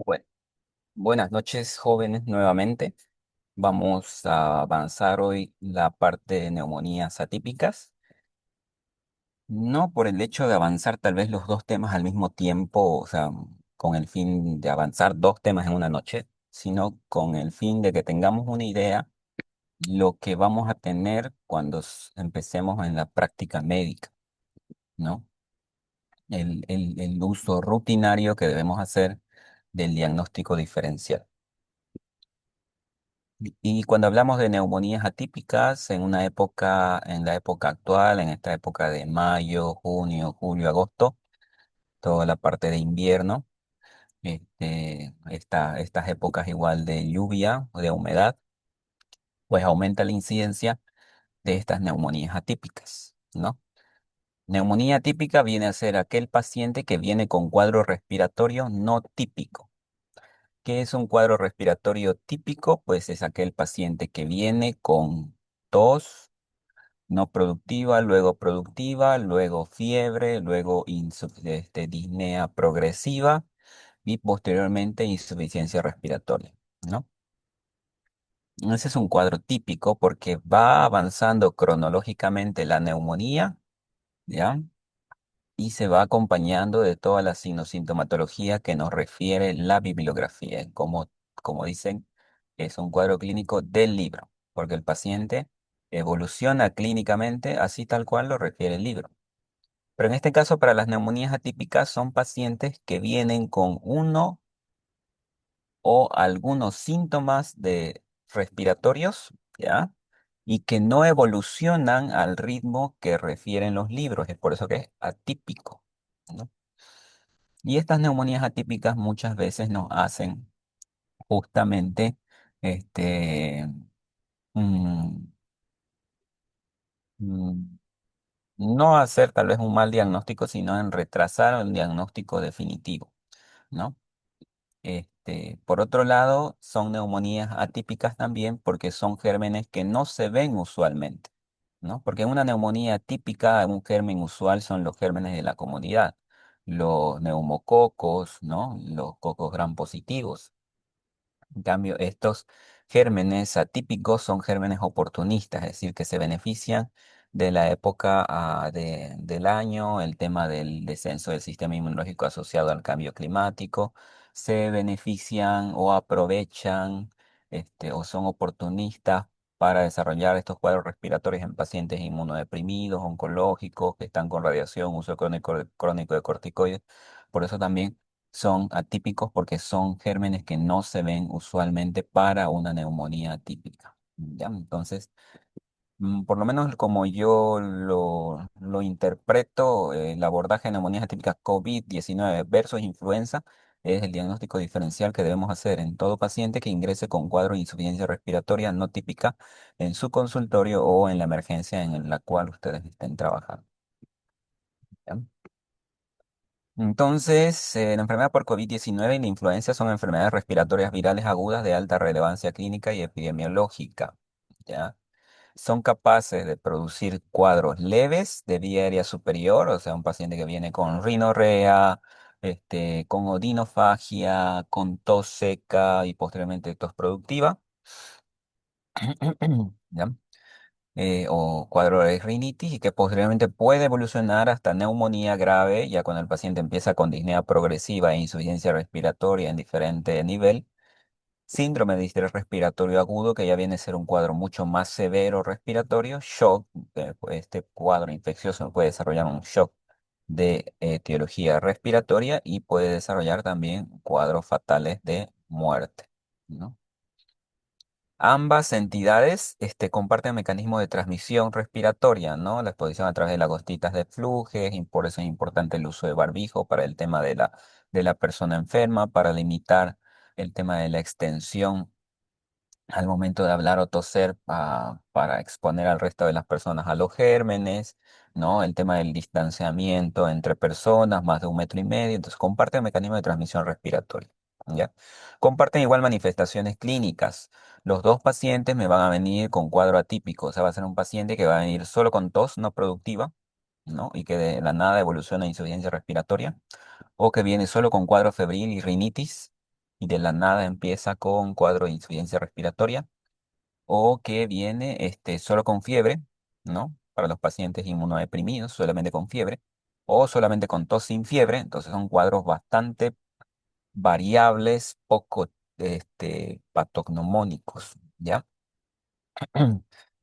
Bue- Buenas noches, jóvenes, nuevamente. Vamos a avanzar hoy la parte de neumonías atípicas. No por el hecho de avanzar tal vez los dos temas al mismo tiempo, o sea, con el fin de avanzar dos temas en una noche, sino con el fin de que tengamos una idea lo que vamos a tener cuando empecemos en la práctica médica, ¿no? El uso rutinario que debemos hacer del diagnóstico diferencial. Y cuando hablamos de neumonías atípicas, en la época actual, en esta época de mayo, junio, julio, agosto, toda la parte de invierno, estas épocas igual de lluvia o de humedad, pues aumenta la incidencia de estas neumonías atípicas, ¿no? Neumonía atípica viene a ser aquel paciente que viene con cuadro respiratorio no típico. ¿Qué es un cuadro respiratorio típico? Pues es aquel paciente que viene con tos no productiva, luego fiebre, luego disnea progresiva y posteriormente insuficiencia respiratoria, ¿no? Ese es un cuadro típico porque va avanzando cronológicamente la neumonía, ¿ya? Y se va acompañando de toda la sintomatología que nos refiere la bibliografía. Como dicen, es un cuadro clínico del libro, porque el paciente evoluciona clínicamente así tal cual lo refiere el libro. Pero en este caso, para las neumonías atípicas, son pacientes que vienen con uno o algunos síntomas de respiratorios, ¿ya? Y que no evolucionan al ritmo que refieren los libros. Es por eso que es atípico, ¿no? Y estas neumonías atípicas muchas veces nos hacen justamente este, mm, mm, no hacer tal vez un mal diagnóstico, sino en retrasar el diagnóstico definitivo, ¿no? Por otro lado, son neumonías atípicas también porque son gérmenes que no se ven usualmente, ¿no? Porque en una neumonía típica, un germen usual son los gérmenes de la comunidad, los neumococos, ¿no? Los cocos gram positivos. En cambio, estos gérmenes atípicos son gérmenes oportunistas, es decir, que se benefician de la época del año, el tema del descenso del sistema inmunológico asociado al cambio climático, se benefician o aprovechan o son oportunistas para desarrollar estos cuadros respiratorios en pacientes inmunodeprimidos, oncológicos, que están con radiación, uso crónico de corticoides. Por eso también son atípicos porque son gérmenes que no se ven usualmente para una neumonía típica. ¿Ya? Entonces, por lo menos como yo lo interpreto, el abordaje de neumonías atípicas COVID-19 versus influenza es el diagnóstico diferencial que debemos hacer en todo paciente que ingrese con cuadro de insuficiencia respiratoria no típica en su consultorio o en la emergencia en la cual ustedes estén trabajando. ¿Ya? Entonces, la enfermedad por COVID-19 y la influenza son enfermedades respiratorias virales agudas de alta relevancia clínica y epidemiológica, ¿ya? Son capaces de producir cuadros leves de vía aérea superior, o sea, un paciente que viene con rinorrea, con odinofagia, con tos seca y posteriormente tos productiva, ¿ya? O cuadro de rinitis y que posteriormente puede evolucionar hasta neumonía grave, ya cuando el paciente empieza con disnea progresiva e insuficiencia respiratoria en diferente nivel, síndrome de distrés respiratorio agudo, que ya viene a ser un cuadro mucho más severo respiratorio, shock, pues, este cuadro infeccioso puede desarrollar un shock de etiología respiratoria y puede desarrollar también cuadros fatales de muerte, ¿no? Ambas entidades comparten mecanismos de transmisión respiratoria, ¿no? La exposición a través de las gotitas de flujes, y por eso es importante el uso de barbijo para el tema de la persona enferma, para limitar el tema de la extensión al momento de hablar o toser para exponer al resto de las personas a los gérmenes, ¿no? El tema del distanciamiento entre personas, más de 1,5 metros, entonces comparten mecanismo de transmisión respiratoria, ¿ya? Comparten igual manifestaciones clínicas. Los dos pacientes me van a venir con cuadro atípico, o sea, va a ser un paciente que va a venir solo con tos no productiva, ¿no? Y que de la nada evoluciona a insuficiencia respiratoria, o que viene solo con cuadro febril y rinitis, y de la nada empieza con cuadro de insuficiencia respiratoria, o que viene solo con fiebre, ¿no? Para los pacientes inmunodeprimidos, solamente con fiebre, o solamente con tos sin fiebre. Entonces son cuadros bastante variables, poco patognomónicos, ¿ya?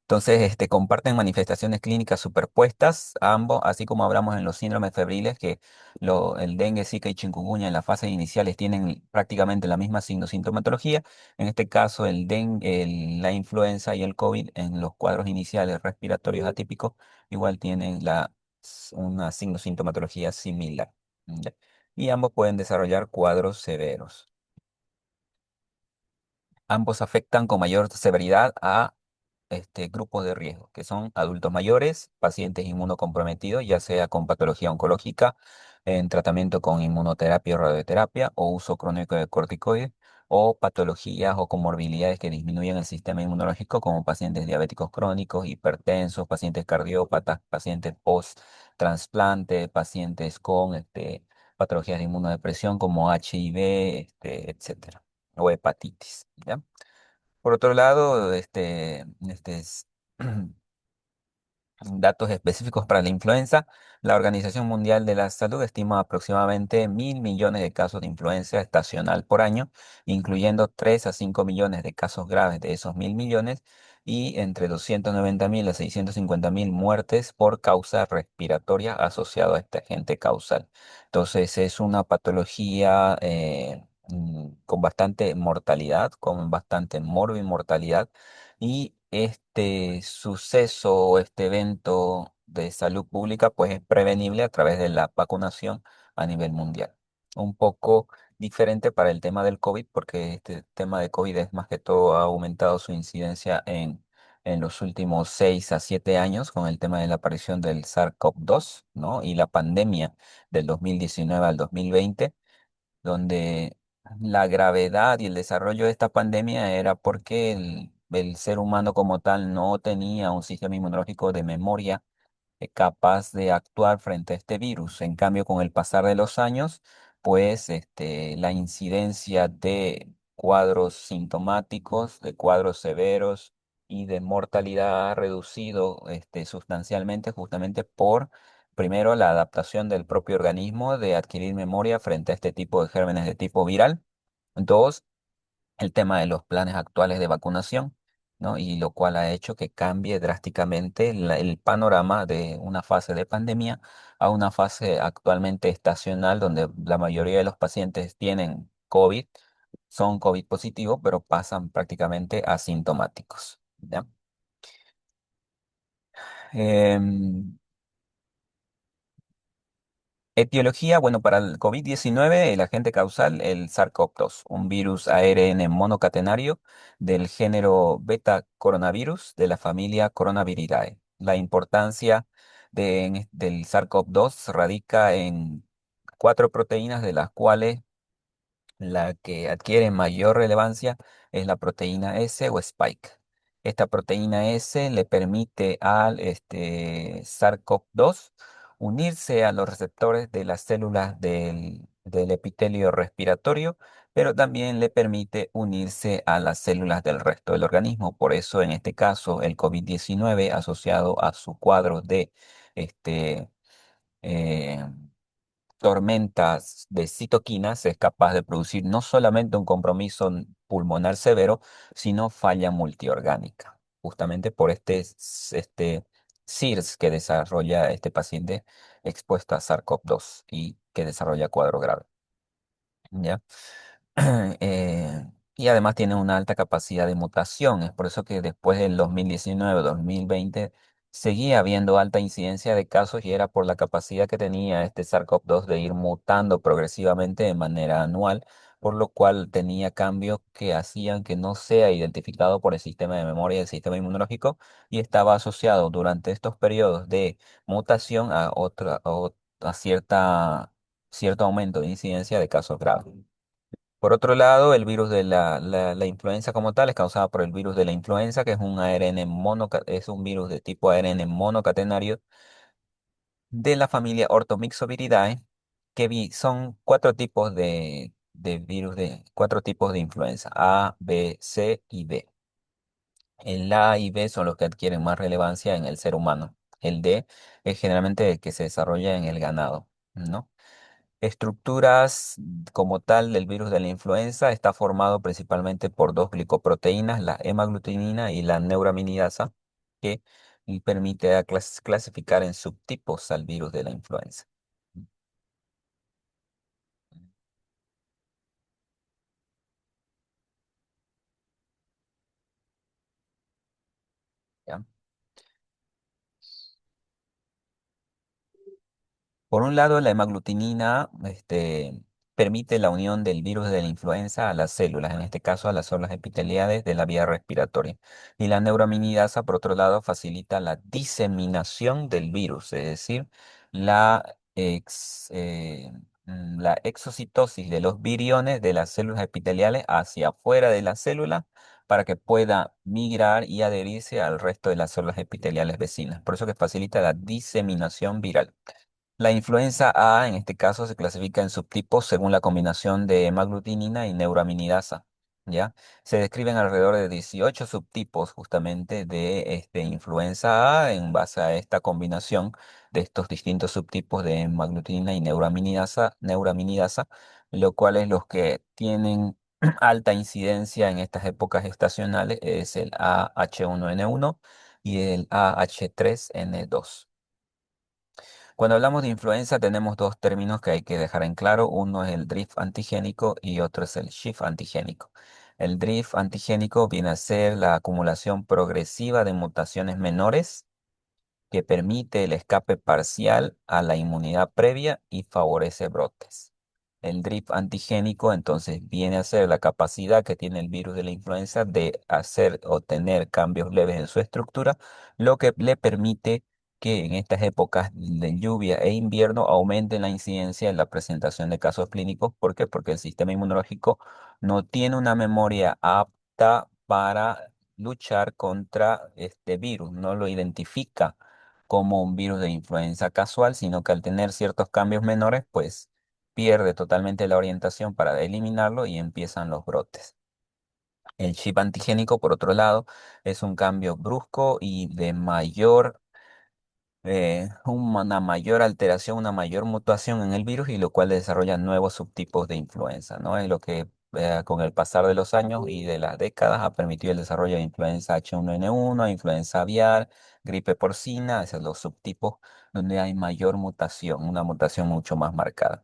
Entonces, comparten manifestaciones clínicas superpuestas, ambos, así como hablamos en los síndromes febriles, que el dengue, zika y chikungunya en las fases iniciales tienen prácticamente la misma sintomatología. En este caso, la influenza y el COVID en los cuadros iniciales respiratorios atípicos igual tienen una sintomatología similar. ¿Ya? Y ambos pueden desarrollar cuadros severos. Ambos afectan con mayor severidad a grupos de riesgo, que son adultos mayores, pacientes inmunocomprometidos, ya sea con patología oncológica, en tratamiento con inmunoterapia o radioterapia, o uso crónico de corticoides, o patologías o comorbilidades que disminuyen el sistema inmunológico, como pacientes diabéticos crónicos, hipertensos, pacientes cardiópatas, pacientes post-trasplante, pacientes con patologías de inmunodepresión como HIV, etcétera, o hepatitis, ¿ya? Por otro lado, datos específicos para la influenza. La Organización Mundial de la Salud estima aproximadamente 1.000 millones de casos de influenza estacional por año, incluyendo 3 a 5 millones de casos graves de esos 1.000 millones y entre 290.000 a 650.000 muertes por causa respiratoria asociado a este agente causal. Entonces es una patología con bastante mortalidad, con bastante morbimortalidad, y este suceso o este evento de salud pública pues es prevenible a través de la vacunación a nivel mundial. Un poco diferente para el tema del COVID, porque este tema de COVID es más que todo ha aumentado su incidencia en los últimos 6 a 7 años con el tema de la aparición del SARS-CoV-2, ¿no? Y la pandemia del 2019 al 2020, donde la gravedad y el desarrollo de esta pandemia era porque el ser humano como tal no tenía un sistema inmunológico de memoria capaz de actuar frente a este virus. En cambio, con el pasar de los años, pues la incidencia de cuadros sintomáticos, de cuadros severos y de mortalidad ha reducido sustancialmente justamente por, primero, la adaptación del propio organismo de adquirir memoria frente a este tipo de gérmenes de tipo viral. Dos, el tema de los planes actuales de vacunación, ¿no? Y lo cual ha hecho que cambie drásticamente el panorama de una fase de pandemia a una fase actualmente estacional, donde la mayoría de los pacientes tienen COVID, son COVID positivos, pero pasan prácticamente asintomáticos, ¿ya? Em, Etiología, bueno, para el COVID-19, el agente causal, el SARS-CoV-2, un virus ARN monocatenario del género beta coronavirus de la familia Coronaviridae. La importancia del SARS-CoV-2 radica en cuatro proteínas, de las cuales la que adquiere mayor relevancia es la proteína S o Spike. Esta proteína S le permite al SARS-CoV-2 unirse a los receptores de las células del epitelio respiratorio, pero también le permite unirse a las células del resto del organismo. Por eso, en este caso, el COVID-19, asociado a su cuadro de este, eh, tormentas de citoquinas, es capaz de producir no solamente un compromiso pulmonar severo, sino falla multiorgánica, justamente por este SIRS que desarrolla este paciente expuesto a SARS-CoV-2 y que desarrolla cuadro grave. ¿Ya? Eh, y además tiene una alta capacidad de mutación. Es por eso que después del 2019-2020 seguía habiendo alta incidencia de casos, y era por la capacidad que tenía este SARS-CoV-2 de ir mutando progresivamente de manera anual, por lo cual tenía cambios que hacían que no sea identificado por el sistema de memoria del sistema inmunológico, y estaba asociado durante estos periodos de mutación a cierto aumento de incidencia de casos graves. Por otro lado, el virus de la influenza como tal es causado por el virus de la influenza, que es un ARN es un virus de tipo ARN monocatenario de la familia Orthomyxoviridae, son cuatro tipos de virus de cuatro tipos de influenza, A, B, C y D. El A y B son los que adquieren más relevancia en el ser humano. El D es generalmente el que se desarrolla en el ganado, ¿no? Estructuras como tal del virus de la influenza está formado principalmente por dos glicoproteínas, la hemaglutinina y la neuraminidasa, que permite clasificar en subtipos al virus de la influenza. ¿Ya? Por un lado, la hemaglutinina permite la unión del virus de la influenza a las células, en este caso a las células epiteliales de la vía respiratoria. Y la neuraminidasa, por otro lado, facilita la diseminación del virus, es decir, la, la exocitosis de los viriones de las células epiteliales hacia afuera de la célula para que pueda migrar y adherirse al resto de las células epiteliales vecinas. Por eso que facilita la diseminación viral. La influenza A, en este caso, se clasifica en subtipos según la combinación de hemaglutinina y neuraminidasa, ¿ya? Se describen alrededor de 18 subtipos justamente de influenza A en base a esta combinación de estos distintos subtipos de hemaglutinina y neuraminidasa, lo cual es los que tienen alta incidencia en estas épocas estacionales, es el AH1N1 y el AH3N2. Cuando hablamos de influenza tenemos dos términos que hay que dejar en claro. Uno es el drift antigénico y otro es el shift antigénico. El drift antigénico viene a ser la acumulación progresiva de mutaciones menores que permite el escape parcial a la inmunidad previa y favorece brotes. El drift antigénico entonces viene a ser la capacidad que tiene el virus de la influenza de hacer o tener cambios leves en su estructura, lo que le permite que en estas épocas de lluvia e invierno aumente la incidencia en la presentación de casos clínicos. ¿Por qué? Porque el sistema inmunológico no tiene una memoria apta para luchar contra este virus, no lo identifica como un virus de influenza casual, sino que al tener ciertos cambios menores, pues pierde totalmente la orientación para eliminarlo y empiezan los brotes. El chip antigénico, por otro lado, es un cambio brusco y de mayor, una mayor alteración, una mayor mutación en el virus y lo cual desarrolla nuevos subtipos de influenza, ¿no? Es lo que con el pasar de los años y de las décadas ha permitido el desarrollo de influenza H1N1, influenza aviar, gripe porcina, esos son los subtipos donde hay mayor mutación, una mutación mucho más marcada.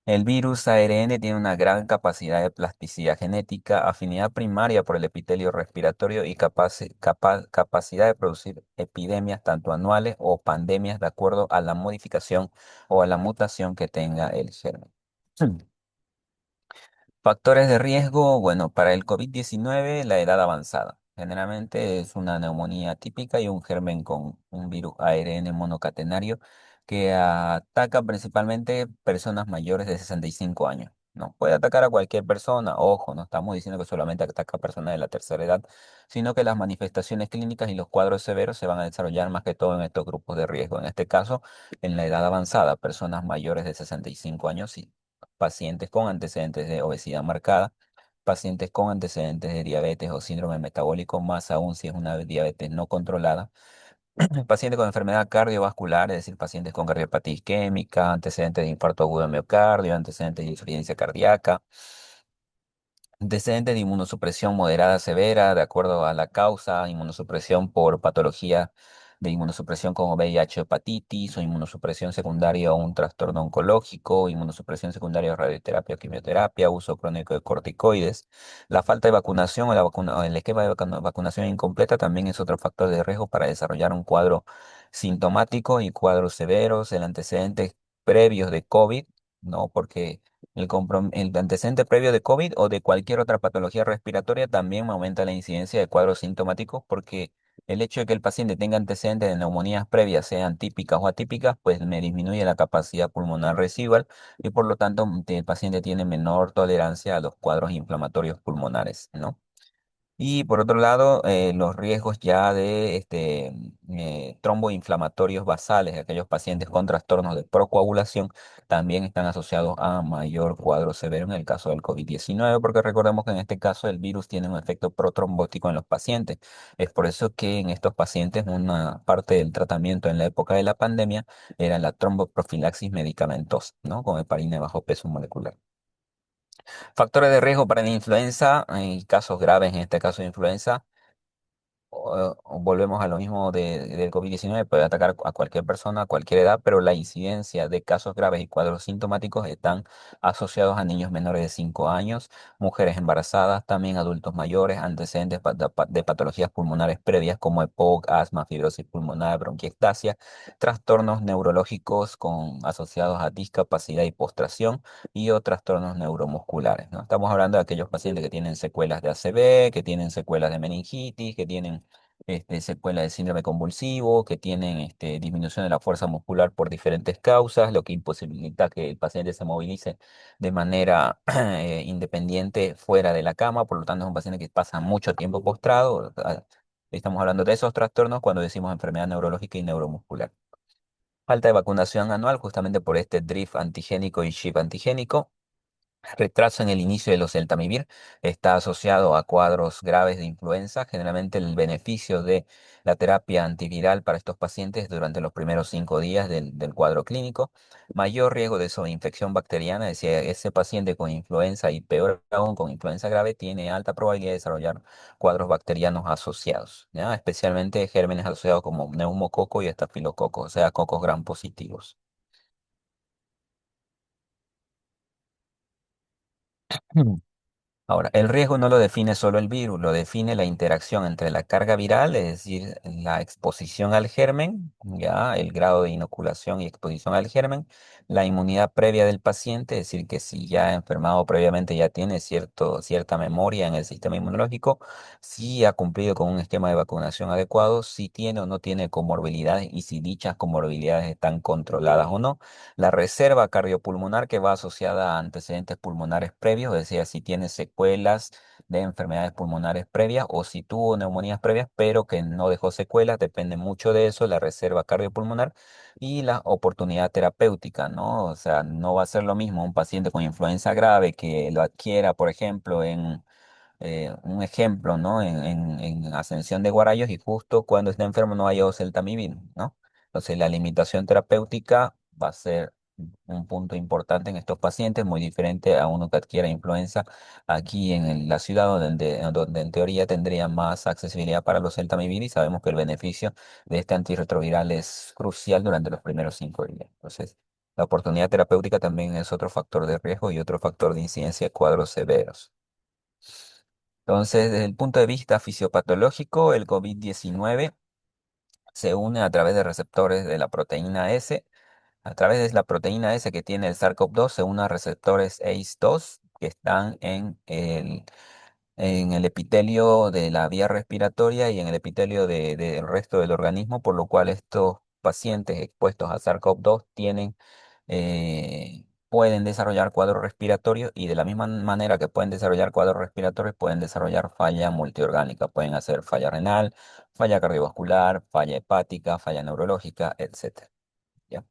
El virus ARN tiene una gran capacidad de plasticidad genética, afinidad primaria por el epitelio respiratorio y capacidad de producir epidemias tanto anuales o pandemias de acuerdo a la modificación o a la mutación que tenga el germen. Factores de riesgo, bueno, para el COVID-19, la edad avanzada. Generalmente es una neumonía típica y un germen con un virus ARN monocatenario que ataca principalmente personas mayores de 65 años. No puede atacar a cualquier persona, ojo, no estamos diciendo que solamente ataca a personas de la tercera edad, sino que las manifestaciones clínicas y los cuadros severos se van a desarrollar más que todo en estos grupos de riesgo. En este caso, en la edad avanzada, personas mayores de 65 años y pacientes con antecedentes de obesidad marcada, pacientes con antecedentes de diabetes o síndrome metabólico, más aún si es una diabetes no controlada, pacientes con enfermedad cardiovascular, es decir, pacientes con cardiopatía isquémica, antecedentes de infarto agudo de miocardio, antecedentes de insuficiencia cardíaca, antecedentes de inmunosupresión moderada severa, de acuerdo a la causa, inmunosupresión por patología de inmunosupresión como VIH, hepatitis, o inmunosupresión secundaria a un trastorno oncológico, inmunosupresión secundaria a radioterapia o quimioterapia, uso crónico de corticoides. La falta de vacunación o el esquema de vacunación incompleta también es otro factor de riesgo para desarrollar un cuadro sintomático y cuadros severos, el antecedente previos de COVID, ¿no? Porque el antecedente previo de COVID o de cualquier otra patología respiratoria también aumenta la incidencia de cuadros sintomáticos porque el hecho de que el paciente tenga antecedentes de neumonías previas, sean típicas o atípicas, pues me disminuye la capacidad pulmonar residual y por lo tanto el paciente tiene menor tolerancia a los cuadros inflamatorios pulmonares, ¿no? Y por otro lado, los riesgos ya de tromboinflamatorios basales, aquellos pacientes con trastornos de procoagulación, también están asociados a mayor cuadro severo en el caso del COVID-19, porque recordemos que en este caso el virus tiene un efecto protrombótico en los pacientes. Es por eso que en estos pacientes una parte del tratamiento en la época de la pandemia era la tromboprofilaxis medicamentosa, ¿no? Con heparina de bajo peso molecular. Factores de riesgo para la influenza, en casos graves, en este caso de influenza, o volvemos a lo mismo del COVID-19, puede atacar a cualquier persona, a cualquier edad, pero la incidencia de casos graves y cuadros sintomáticos están asociados a niños menores de 5 años, mujeres embarazadas, también adultos mayores, antecedentes de patologías pulmonares previas como EPOC, asma, fibrosis pulmonar, bronquiectasia, trastornos neurológicos asociados a discapacidad y postración y o trastornos neuromusculares, ¿no? Estamos hablando de aquellos pacientes que tienen secuelas de ACV, que tienen secuelas de meningitis, que tienen secuelas de síndrome convulsivo, que tienen disminución de la fuerza muscular por diferentes causas, lo que imposibilita que el paciente se movilice de manera independiente fuera de la cama, por lo tanto es un paciente que pasa mucho tiempo postrado. Estamos hablando de esos trastornos cuando decimos enfermedad neurológica y neuromuscular. Falta de vacunación anual justamente por este drift antigénico y chip antigénico. Retraso en el inicio de los Celtamivir está asociado a cuadros graves de influenza. Generalmente el beneficio de la terapia antiviral para estos pacientes durante los primeros 5 días del cuadro clínico. Mayor riesgo de sobreinfección bacteriana, es decir, ese paciente con influenza y peor aún con influenza grave tiene alta probabilidad de desarrollar cuadros bacterianos asociados, ¿ya? Especialmente gérmenes asociados como neumococo y estafilococo, o sea, cocos gram positivos. Ahora, el riesgo no lo define solo el virus, lo define la interacción entre la carga viral, es decir, la exposición al germen, ya, el grado de inoculación y exposición al germen, la inmunidad previa del paciente, es decir, que si ya ha enfermado previamente ya tiene cierta memoria en el sistema inmunológico, si ha cumplido con un esquema de vacunación adecuado, si tiene o no tiene comorbilidades y si dichas comorbilidades están controladas o no, la reserva cardiopulmonar que va asociada a antecedentes pulmonares previos, es decir, si tiene secuelas de enfermedades pulmonares previas o si tuvo neumonías previas, pero que no dejó secuelas, depende mucho de eso, la reserva cardiopulmonar y la oportunidad terapéutica, ¿no? O sea, no va a ser lo mismo un paciente con influenza grave que lo adquiera, por ejemplo, un ejemplo, ¿no? En Ascensión de Guarayos y justo cuando está enfermo no haya oseltamivir, ¿no? Entonces la limitación terapéutica va a ser un punto importante en estos pacientes, muy diferente a uno que adquiera influenza aquí la ciudad donde en teoría tendría más accesibilidad para los oseltamivir y sabemos que el beneficio de este antirretroviral es crucial durante los primeros 5 días. Entonces, la oportunidad terapéutica también es otro factor de riesgo y otro factor de incidencia de cuadros severos. Entonces, desde el punto de vista fisiopatológico, el COVID-19 se une a través de receptores de la proteína S. A través de la proteína S que tiene el SARS-CoV-2 se une a receptores ACE2 que están en el epitelio de la vía respiratoria y en el epitelio del resto del organismo, por lo cual estos pacientes expuestos a SARS-CoV-2 pueden desarrollar cuadros respiratorios y de la misma manera que pueden desarrollar cuadros respiratorios, pueden desarrollar falla multiorgánica, pueden hacer falla renal, falla cardiovascular, falla hepática, falla neurológica, etcétera. ¿Ya?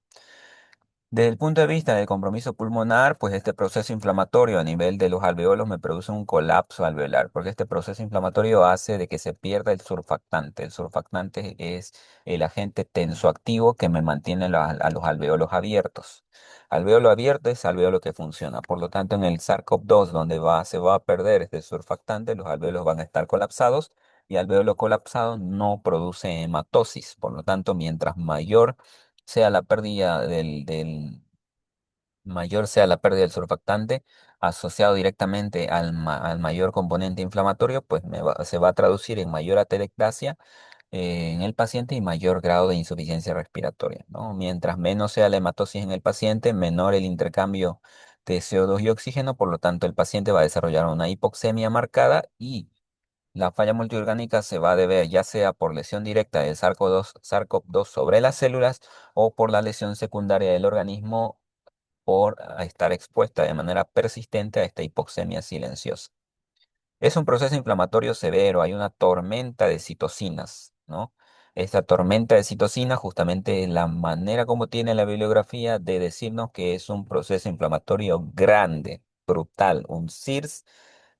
Desde el punto de vista del compromiso pulmonar, pues este proceso inflamatorio a nivel de los alveolos me produce un colapso alveolar, porque este proceso inflamatorio hace de que se pierda el surfactante. El surfactante es el agente tensoactivo que me mantiene a los alveolos abiertos. Alveolo abierto es alveolo que funciona. Por lo tanto, en el SARS-CoV-2, donde se va a perder este surfactante, los alveolos van a estar colapsados y alveolo colapsado no produce hematosis. Por lo tanto, mientras mayor sea la pérdida mayor sea la pérdida del surfactante asociado directamente al mayor componente inflamatorio, pues se va a traducir en mayor atelectasia en el paciente y mayor grado de insuficiencia respiratoria, ¿no? Mientras menos sea la hematosis en el paciente, menor el intercambio de CO2 y oxígeno, por lo tanto el paciente va a desarrollar una hipoxemia marcada y la falla multiorgánica se va a deber ya sea por lesión directa del SARS-CoV-2 sobre las células o por la lesión secundaria del organismo por estar expuesta de manera persistente a esta hipoxemia silenciosa. Es un proceso inflamatorio severo, hay una tormenta de citocinas, ¿no? Esta tormenta de citocinas, justamente la manera como tiene la bibliografía de decirnos que es un proceso inflamatorio grande, brutal, un CIRS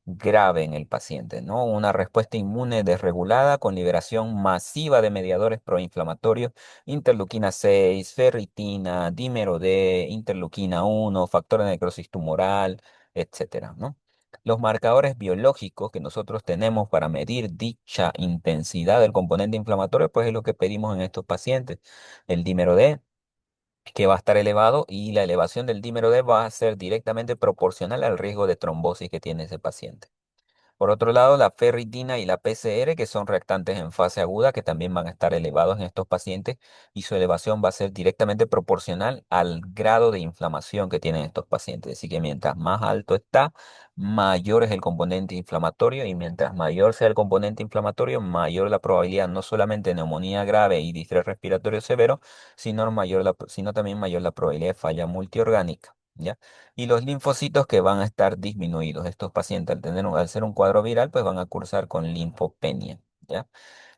grave en el paciente, ¿no? Una respuesta inmune desregulada con liberación masiva de mediadores proinflamatorios, interleuquina 6, ferritina, dímero D, interleuquina 1, factor de necrosis tumoral, etcétera, ¿no? Los marcadores biológicos que nosotros tenemos para medir dicha intensidad del componente inflamatorio, pues es lo que pedimos en estos pacientes. El dímero D, que va a estar elevado, y la elevación del dímero D va a ser directamente proporcional al riesgo de trombosis que tiene ese paciente. Por otro lado, la ferritina y la PCR, que son reactantes en fase aguda, que también van a estar elevados en estos pacientes, y su elevación va a ser directamente proporcional al grado de inflamación que tienen estos pacientes. Así que mientras más alto está, mayor es el componente inflamatorio, y mientras mayor sea el componente inflamatorio, mayor la probabilidad no solamente de neumonía grave y distrés respiratorio severo, sino también mayor la probabilidad de falla multiorgánica. ¿Ya? Y los linfocitos que van a estar disminuidos. Estos pacientes, al ser un cuadro viral, pues van a cursar con linfopenia, ¿ya?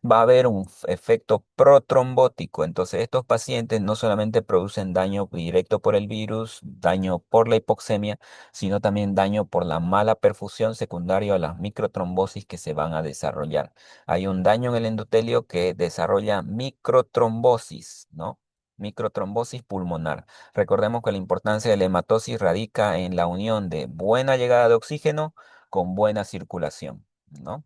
Va a haber un efecto protrombótico. Entonces, estos pacientes no solamente producen daño directo por el virus, daño por la hipoxemia, sino también daño por la mala perfusión secundario a las microtrombosis que se van a desarrollar. Hay un daño en el endotelio que desarrolla microtrombosis, ¿no? Microtrombosis pulmonar. Recordemos que la importancia de la hematosis radica en la unión de buena llegada de oxígeno con buena circulación, ¿no?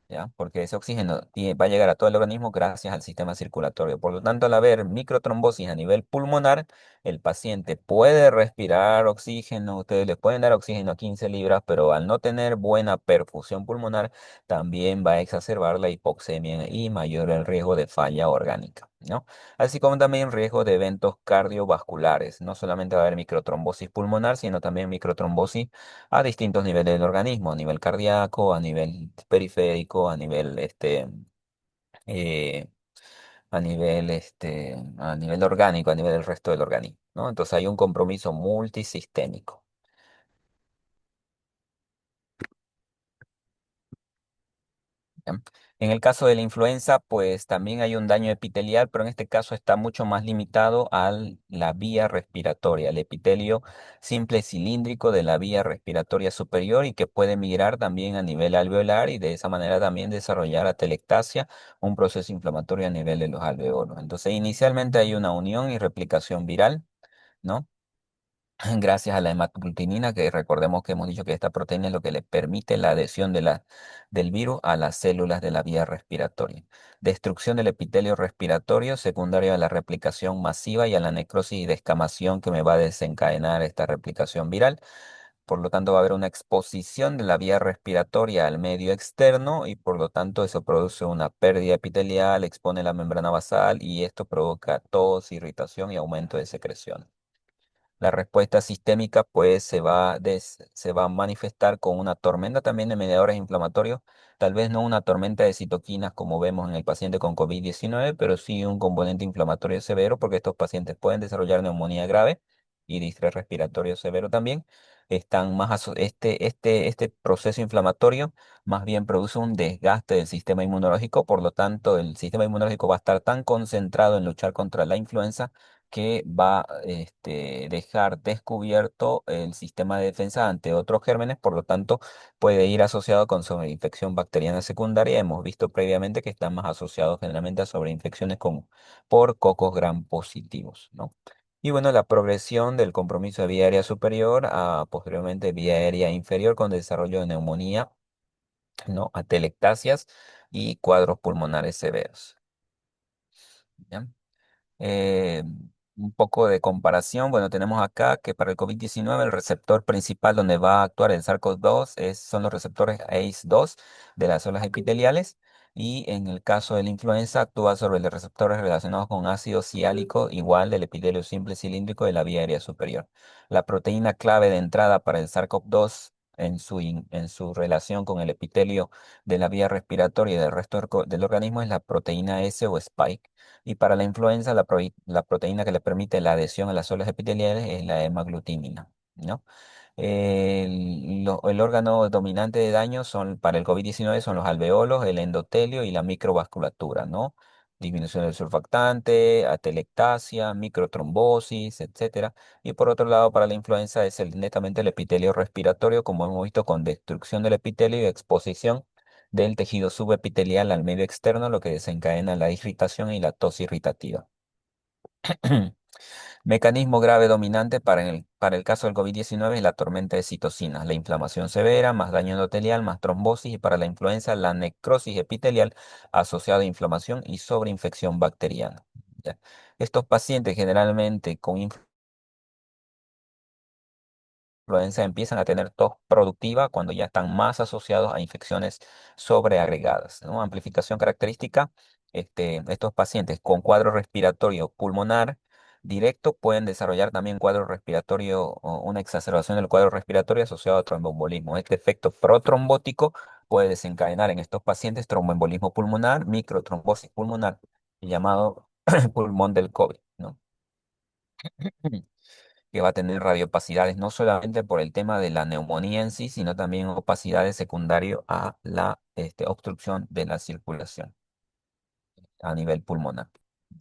¿Ya? Porque ese oxígeno va a llegar a todo el organismo gracias al sistema circulatorio. Por lo tanto, al haber microtrombosis a nivel pulmonar, el paciente puede respirar oxígeno, ustedes le pueden dar oxígeno a 15 libras, pero al no tener buena perfusión pulmonar, también va a exacerbar la hipoxemia y mayor el riesgo de falla orgánica, ¿no? Así como también riesgo de eventos cardiovasculares. No solamente va a haber microtrombosis pulmonar, sino también microtrombosis a distintos niveles del organismo, a nivel cardíaco, a nivel periférico, eh, a nivel orgánico, a nivel del resto del organismo, ¿no? Entonces hay un compromiso multisistémico. ¿Ya? En el caso de la influenza, pues también hay un daño epitelial, pero en este caso está mucho más limitado a la vía respiratoria, el epitelio simple cilíndrico de la vía respiratoria superior, y que puede migrar también a nivel alveolar y de esa manera también desarrollar atelectasia, un proceso inflamatorio a nivel de los alveolos. Entonces, inicialmente hay una unión y replicación viral, ¿no? Gracias a la hemaglutinina, que recordemos que hemos dicho que esta proteína es lo que le permite la adhesión del virus a las células de la vía respiratoria. Destrucción del epitelio respiratorio secundario a la replicación masiva y a la necrosis y descamación que me va a desencadenar esta replicación viral. Por lo tanto, va a haber una exposición de la vía respiratoria al medio externo, y por lo tanto eso produce una pérdida epitelial, expone la membrana basal, y esto provoca tos, irritación y aumento de secreción. La respuesta sistémica pues se va a manifestar con una tormenta también de mediadores inflamatorios, tal vez no una tormenta de citoquinas como vemos en el paciente con COVID-19, pero sí un componente inflamatorio severo, porque estos pacientes pueden desarrollar neumonía grave y distrés respiratorio severo también. Este proceso inflamatorio más bien produce un desgaste del sistema inmunológico, por lo tanto el sistema inmunológico va a estar tan concentrado en luchar contra la influenza que va a dejar descubierto el sistema de defensa ante otros gérmenes. Por lo tanto puede ir asociado con sobreinfección bacteriana secundaria. Hemos visto previamente que están más asociados generalmente a sobreinfecciones como por cocos gram positivos, ¿no? Y bueno, la progresión del compromiso de vía aérea superior a posteriormente vía aérea inferior con desarrollo de neumonía, ¿no? Atelectasias y cuadros pulmonares severos. ¿Ya? Eh, un poco de comparación, bueno, tenemos acá que para el COVID-19 el receptor principal donde va a actuar el SARS-CoV-2 son los receptores ACE2 de las células epiteliales, y en el caso de la influenza actúa sobre los receptores relacionados con ácido ciálico igual del epitelio simple cilíndrico de la vía aérea superior. La proteína clave de entrada para el SARS-CoV-2 en su relación con el epitelio de la vía respiratoria y del resto del organismo es la proteína S o spike, y para la influenza, la proteína que le permite la adhesión a las células epiteliales es la hemaglutinina. ¿no? El órgano dominante de daño para el COVID-19 son los alveolos, el endotelio y la microvasculatura, ¿no? Disminución del surfactante, atelectasia, microtrombosis, etcétera. Y por otro lado, para la influenza es netamente el epitelio respiratorio, como hemos visto, con destrucción del epitelio y exposición del tejido subepitelial al medio externo, lo que desencadena la irritación y la tos irritativa. Mecanismo grave dominante para el caso del COVID-19 es la tormenta de citocinas, la inflamación severa, más daño endotelial, más trombosis y para la influenza la necrosis epitelial asociada a inflamación y sobreinfección bacteriana. ¿Ya? Estos pacientes generalmente con influenza empiezan a tener tos productiva cuando ya están más asociados a infecciones sobreagregadas, ¿no? Amplificación característica, estos pacientes con cuadro respiratorio pulmonar directo pueden desarrollar también cuadro respiratorio o una exacerbación del cuadro respiratorio asociado a tromboembolismo. Este efecto protrombótico puede desencadenar en estos pacientes tromboembolismo pulmonar, microtrombosis pulmonar, llamado pulmón del COVID, ¿no? Que va a tener radiopacidades no solamente por el tema de la neumonía en sí, sino también opacidades secundario a la obstrucción de la circulación a nivel pulmonar.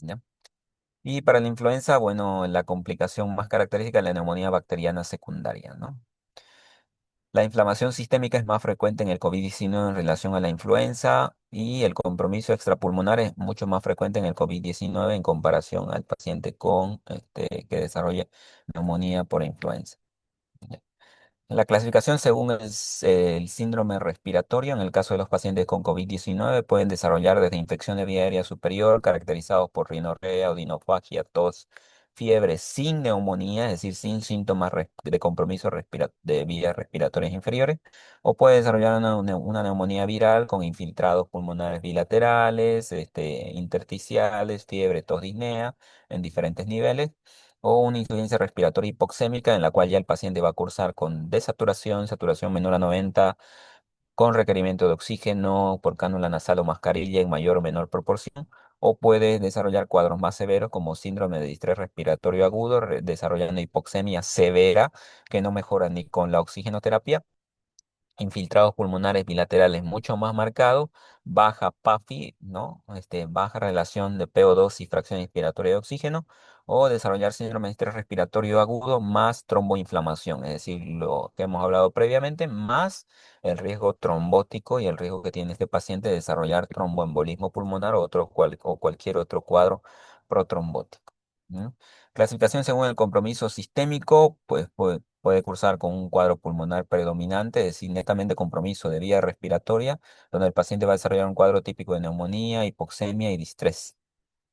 ¿Ya? Y para la influenza, bueno, la complicación más característica es la neumonía bacteriana secundaria, ¿no? La inflamación sistémica es más frecuente en el COVID-19 en relación a la influenza y el compromiso extrapulmonar es mucho más frecuente en el COVID-19 en comparación al paciente que desarrolla neumonía por influenza. La clasificación según el síndrome respiratorio, en el caso de los pacientes con COVID-19, pueden desarrollar desde infección de vía aérea superior, caracterizados por rinorrea, odinofagia, tos, fiebre sin neumonía, es decir, sin síntomas de compromiso de vías respiratorias inferiores, o puede desarrollar una neumonía viral con infiltrados pulmonares bilaterales, intersticiales, fiebre, tos, disnea en diferentes niveles o una insuficiencia respiratoria hipoxémica en la cual ya el paciente va a cursar con desaturación, saturación menor a 90, con requerimiento de oxígeno por cánula nasal o mascarilla en mayor o menor proporción, o puede desarrollar cuadros más severos como síndrome de distrés respiratorio agudo, desarrollando hipoxemia severa que no mejora ni con la oxigenoterapia, infiltrados pulmonares bilaterales mucho más marcados, baja PAFI, ¿no? Baja relación de PO2 y fracción inspiratoria de oxígeno, o desarrollar síndrome de estrés respiratorio agudo más tromboinflamación, es decir, lo que hemos hablado previamente, más el riesgo trombótico y el riesgo que tiene este paciente de desarrollar tromboembolismo pulmonar o cualquier otro cuadro protrombótico. ¿No? Clasificación según el compromiso sistémico, pues puede cursar con un cuadro pulmonar predominante, es decir, netamente compromiso de vía respiratoria, donde el paciente va a desarrollar un cuadro típico de neumonía, hipoxemia y distrés.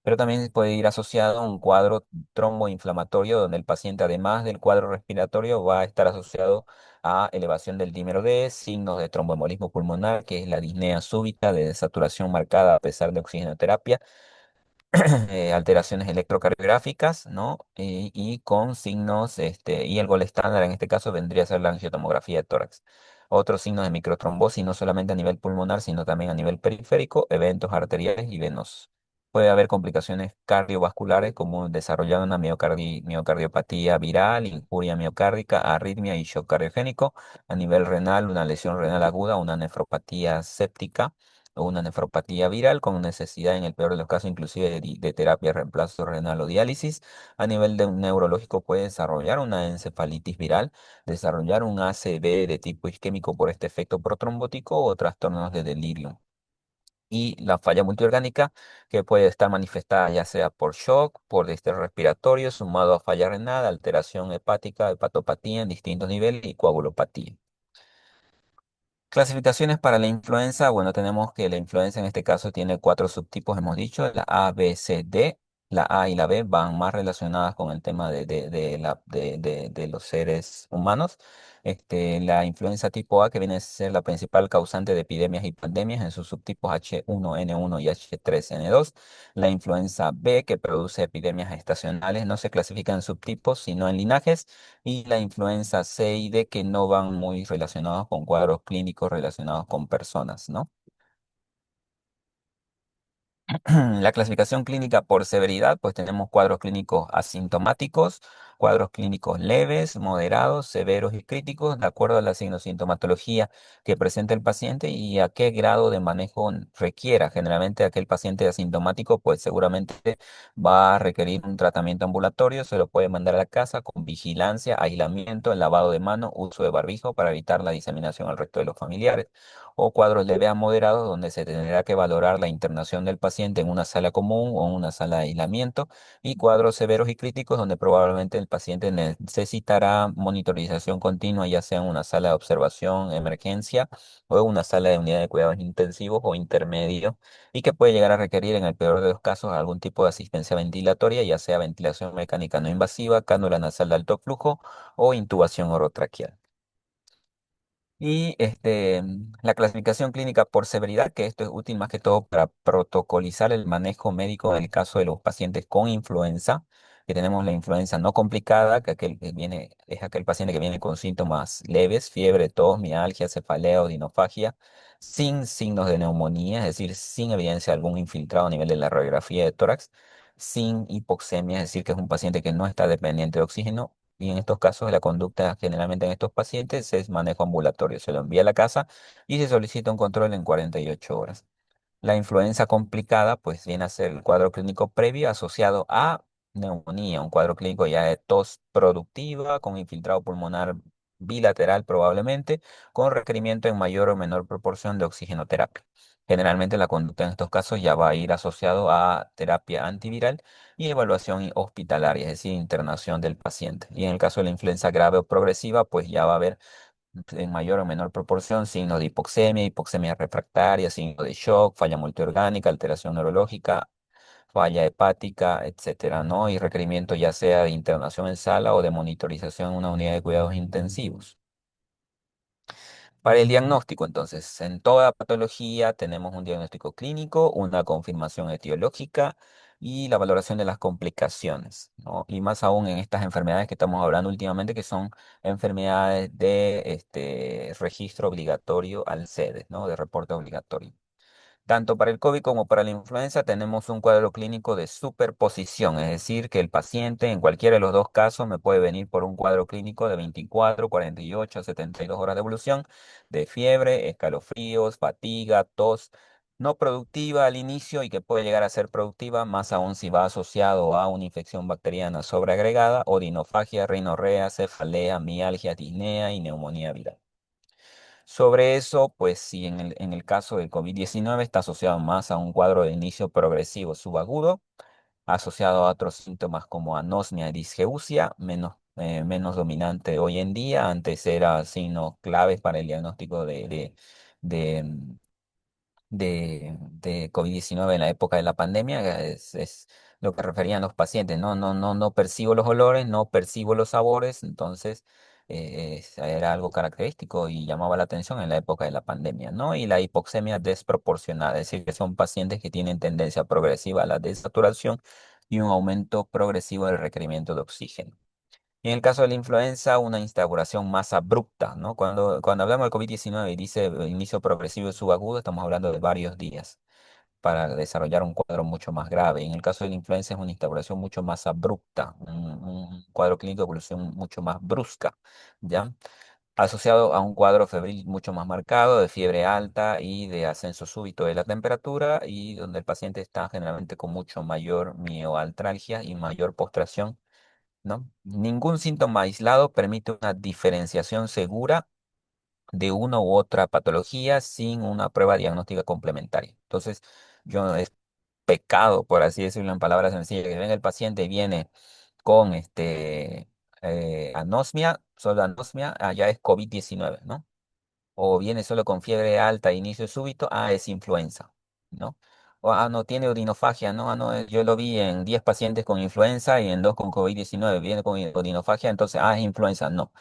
Pero también puede ir asociado a un cuadro tromboinflamatorio, donde el paciente, además del cuadro respiratorio, va a estar asociado a elevación del dímero D, signos de tromboembolismo pulmonar, que es la disnea súbita de desaturación marcada a pesar de oxigenoterapia, alteraciones electrocardiográficas, ¿no? Y con signos, y el gol estándar en este caso vendría a ser la angiotomografía de tórax. Otros signos de microtrombosis, no solamente a nivel pulmonar, sino también a nivel periférico, eventos arteriales y venosos. Puede haber complicaciones cardiovasculares como desarrollar una miocardiopatía viral, injuria miocárdica, arritmia y shock cardiogénico. A nivel renal, una lesión renal aguda, una nefropatía séptica o una nefropatía viral con necesidad, en el peor de los casos, inclusive de terapia, reemplazo renal o diálisis. A nivel de un neurológico puede desarrollar una encefalitis viral, desarrollar un ACV de tipo isquémico por este efecto protrombótico o trastornos de delirio. Y la falla multiorgánica que puede estar manifestada ya sea por shock, por distrés respiratorio, sumado a falla renal, alteración hepática, hepatopatía en distintos niveles y coagulopatía. Clasificaciones para la influenza. Bueno, tenemos que la influenza en este caso tiene cuatro subtipos, hemos dicho, la A, B, C, D. La A y la B van más relacionadas con el tema de los seres humanos. La influenza tipo A, que viene a ser la principal causante de epidemias y pandemias en sus subtipos H1N1 y H3N2. La influenza B, que produce epidemias estacionales, no se clasifica en subtipos, sino en linajes y la influenza C y D que no van muy relacionados con cuadros clínicos relacionados con personas, ¿no? La clasificación clínica por severidad, pues tenemos cuadros clínicos asintomáticos, cuadros clínicos leves, moderados, severos y críticos, de acuerdo a la sintomatología que presenta el paciente y a qué grado de manejo requiera. Generalmente aquel paciente asintomático, pues seguramente va a requerir un tratamiento ambulatorio, se lo puede mandar a la casa con vigilancia, aislamiento, el lavado de mano, uso de barbijo para evitar la diseminación al resto de los familiares. O cuadros leves a moderados donde se tendrá que valorar la internación del paciente en una sala común o en una sala de aislamiento. Y cuadros severos y críticos donde probablemente el paciente necesitará monitorización continua, ya sea en una sala de observación, emergencia o en una sala de unidad de cuidados intensivos o intermedio y que puede llegar a requerir en el peor de los casos algún tipo de asistencia ventilatoria, ya sea ventilación mecánica no invasiva, cánula nasal de alto flujo o intubación orotraqueal. Y la clasificación clínica por severidad, que esto es útil más que todo para protocolizar el manejo médico en el caso de los pacientes con influenza, que tenemos la influenza no complicada, que aquel que viene, es aquel paciente que viene con síntomas leves, fiebre, tos, mialgia, cefalea o dinofagia, sin signos de neumonía, es decir, sin evidencia de algún infiltrado a nivel de la radiografía de tórax, sin hipoxemia, es decir, que es un paciente que no está dependiente de oxígeno y en estos casos, la conducta generalmente en estos pacientes es manejo ambulatorio. Se lo envía a la casa y se solicita un control en 48 horas. La influenza complicada, pues viene a ser el cuadro clínico previo asociado a neumonía, un cuadro clínico ya de tos productiva, con infiltrado pulmonar bilateral probablemente, con requerimiento en mayor o menor proporción de oxigenoterapia. Generalmente la conducta en estos casos ya va a ir asociado a terapia antiviral y evaluación hospitalaria, es decir, internación del paciente. Y en el caso de la influenza grave o progresiva, pues ya va a haber en mayor o menor proporción, signos de hipoxemia, hipoxemia refractaria, signos de shock, falla multiorgánica, alteración neurológica, falla hepática, etcétera, ¿no? Y requerimiento ya sea de internación en sala o de monitorización en una unidad de cuidados intensivos. Para el diagnóstico, entonces, en toda patología tenemos un diagnóstico clínico, una confirmación etiológica y la valoración de las complicaciones, ¿no? Y más aún en estas enfermedades que estamos hablando últimamente, que son enfermedades de registro obligatorio al CEDES, ¿no? De reporte obligatorio. Tanto para el COVID como para la influenza tenemos un cuadro clínico de superposición, es decir, que el paciente en cualquiera de los dos casos me puede venir por un cuadro clínico de 24, 48, 72 horas de evolución, de fiebre, escalofríos, fatiga, tos no productiva al inicio y que puede llegar a ser productiva, más aún si va asociado a una infección bacteriana sobreagregada o dinofagia, rinorrea, cefalea, mialgia, disnea y neumonía viral. Sobre eso, pues si en el caso del COVID-19 está asociado más a un cuadro de inicio progresivo subagudo, asociado a otros síntomas como anosmia y disgeusia, menos dominante hoy en día. Antes era signo clave para el diagnóstico de, de COVID-19 en la época de la pandemia, es lo que referían los pacientes, no percibo los olores, no percibo los sabores, entonces era algo característico y llamaba la atención en la época de la pandemia, ¿no? Y la hipoxemia desproporcionada, es decir, que son pacientes que tienen tendencia progresiva a la desaturación y un aumento progresivo del requerimiento de oxígeno. Y en el caso de la influenza, una instauración más abrupta, ¿no? Cuando hablamos del COVID-19 y dice inicio progresivo y subagudo, estamos hablando de varios días para desarrollar un cuadro mucho más grave. En el caso de la influenza es una instauración mucho más abrupta, un cuadro clínico de evolución mucho más brusca, ¿ya? Asociado a un cuadro febril mucho más marcado, de fiebre alta y de ascenso súbito de la temperatura, y donde el paciente está generalmente con mucho mayor mioaltralgia y mayor postración, ¿no? Ningún síntoma aislado permite una diferenciación segura de una u otra patología sin una prueba diagnóstica complementaria. Entonces, yo es pecado, por así decirlo en palabras sencillas, que venga el paciente y viene con anosmia, solo anosmia, allá es COVID-19, ¿no? O viene solo con fiebre alta, inicio súbito, es influenza, ¿no? O, no, tiene odinofagia, ¿no? No, yo lo vi en 10 pacientes con influenza y en 2 con COVID-19, viene con odinofagia, entonces, es influenza, no.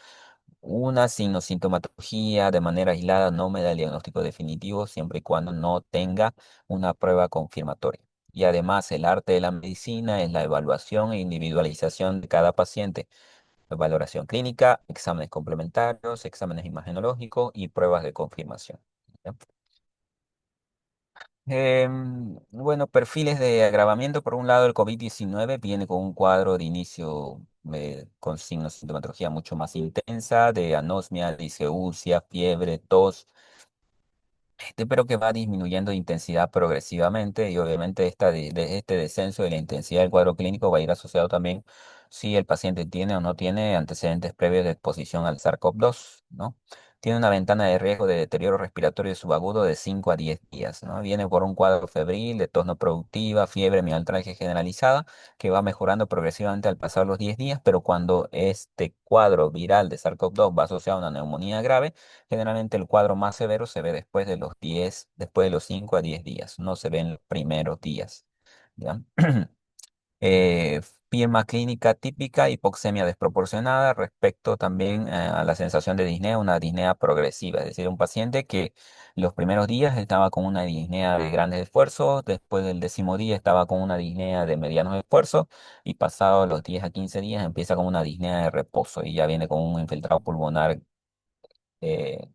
Una sintomatología de manera aislada no me da el diagnóstico definitivo siempre y cuando no tenga una prueba confirmatoria. Y además, el arte de la medicina es la evaluación e individualización de cada paciente, valoración clínica, exámenes complementarios, exámenes imagenológicos y pruebas de confirmación. ¿Ya? Bueno, perfiles de agravamiento. Por un lado, el COVID-19 viene con un cuadro de inicio con signos de sintomatología mucho más intensa, de anosmia, disgeusia, fiebre, tos. Pero que va disminuyendo de intensidad progresivamente y obviamente de este descenso de la intensidad del cuadro clínico va a ir asociado también si el paciente tiene o no tiene antecedentes previos de exposición al SARS-CoV-2, ¿no? Tiene una ventana de riesgo de deterioro respiratorio subagudo de 5 a 10 días, ¿no? Viene por un cuadro febril, de tos no productiva, fiebre, mialgia generalizada, que va mejorando progresivamente al pasar los 10 días, pero cuando este cuadro viral de SARS-CoV-2 va asociado a una neumonía grave, generalmente el cuadro más severo se ve después de los 10, después de los 5 a 10 días, no se ve en los primeros días. ¿Ya? Firma clínica típica, hipoxemia desproporcionada, respecto también a la sensación de disnea, una disnea progresiva, es decir, un paciente que los primeros días estaba con una disnea de grandes esfuerzos, después del 10.º día estaba con una disnea de medianos esfuerzos y pasado los 10 a 15 días empieza con una disnea de reposo y ya viene con un infiltrado pulmonar eh,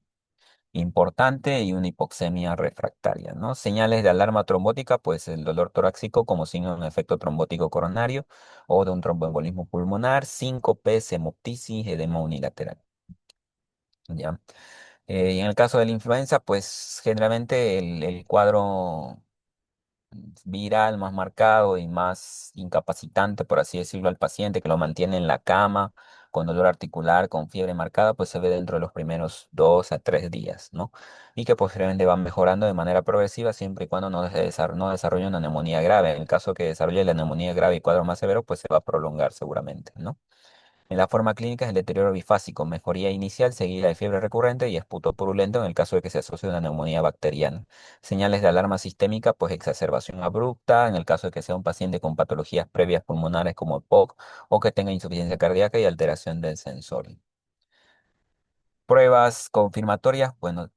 importante y una hipoxemia refractaria, ¿no? Señales de alarma trombótica, pues el dolor torácico como signo de un efecto trombótico coronario o de un tromboembolismo pulmonar, síncope, hemoptisis, edema unilateral, ¿ya? Y en el caso de la influenza, pues generalmente el cuadro viral más marcado y más incapacitante, por así decirlo, al paciente, que lo mantiene en la cama con dolor articular, con fiebre marcada, pues se ve dentro de los primeros 2 a 3 días, ¿no? Y que posteriormente van mejorando de manera progresiva siempre y cuando no desarrolle una neumonía grave. En el caso que desarrolle la neumonía grave y cuadro más severo, pues se va a prolongar seguramente, ¿no? En la forma clínica es el deterioro bifásico, mejoría inicial seguida de fiebre recurrente y esputo purulento en el caso de que se asocie a una neumonía bacteriana. Señales de alarma sistémica, pues exacerbación abrupta en el caso de que sea un paciente con patologías previas pulmonares como EPOC o que tenga insuficiencia cardíaca y alteración del sensor. Pruebas confirmatorias, bueno,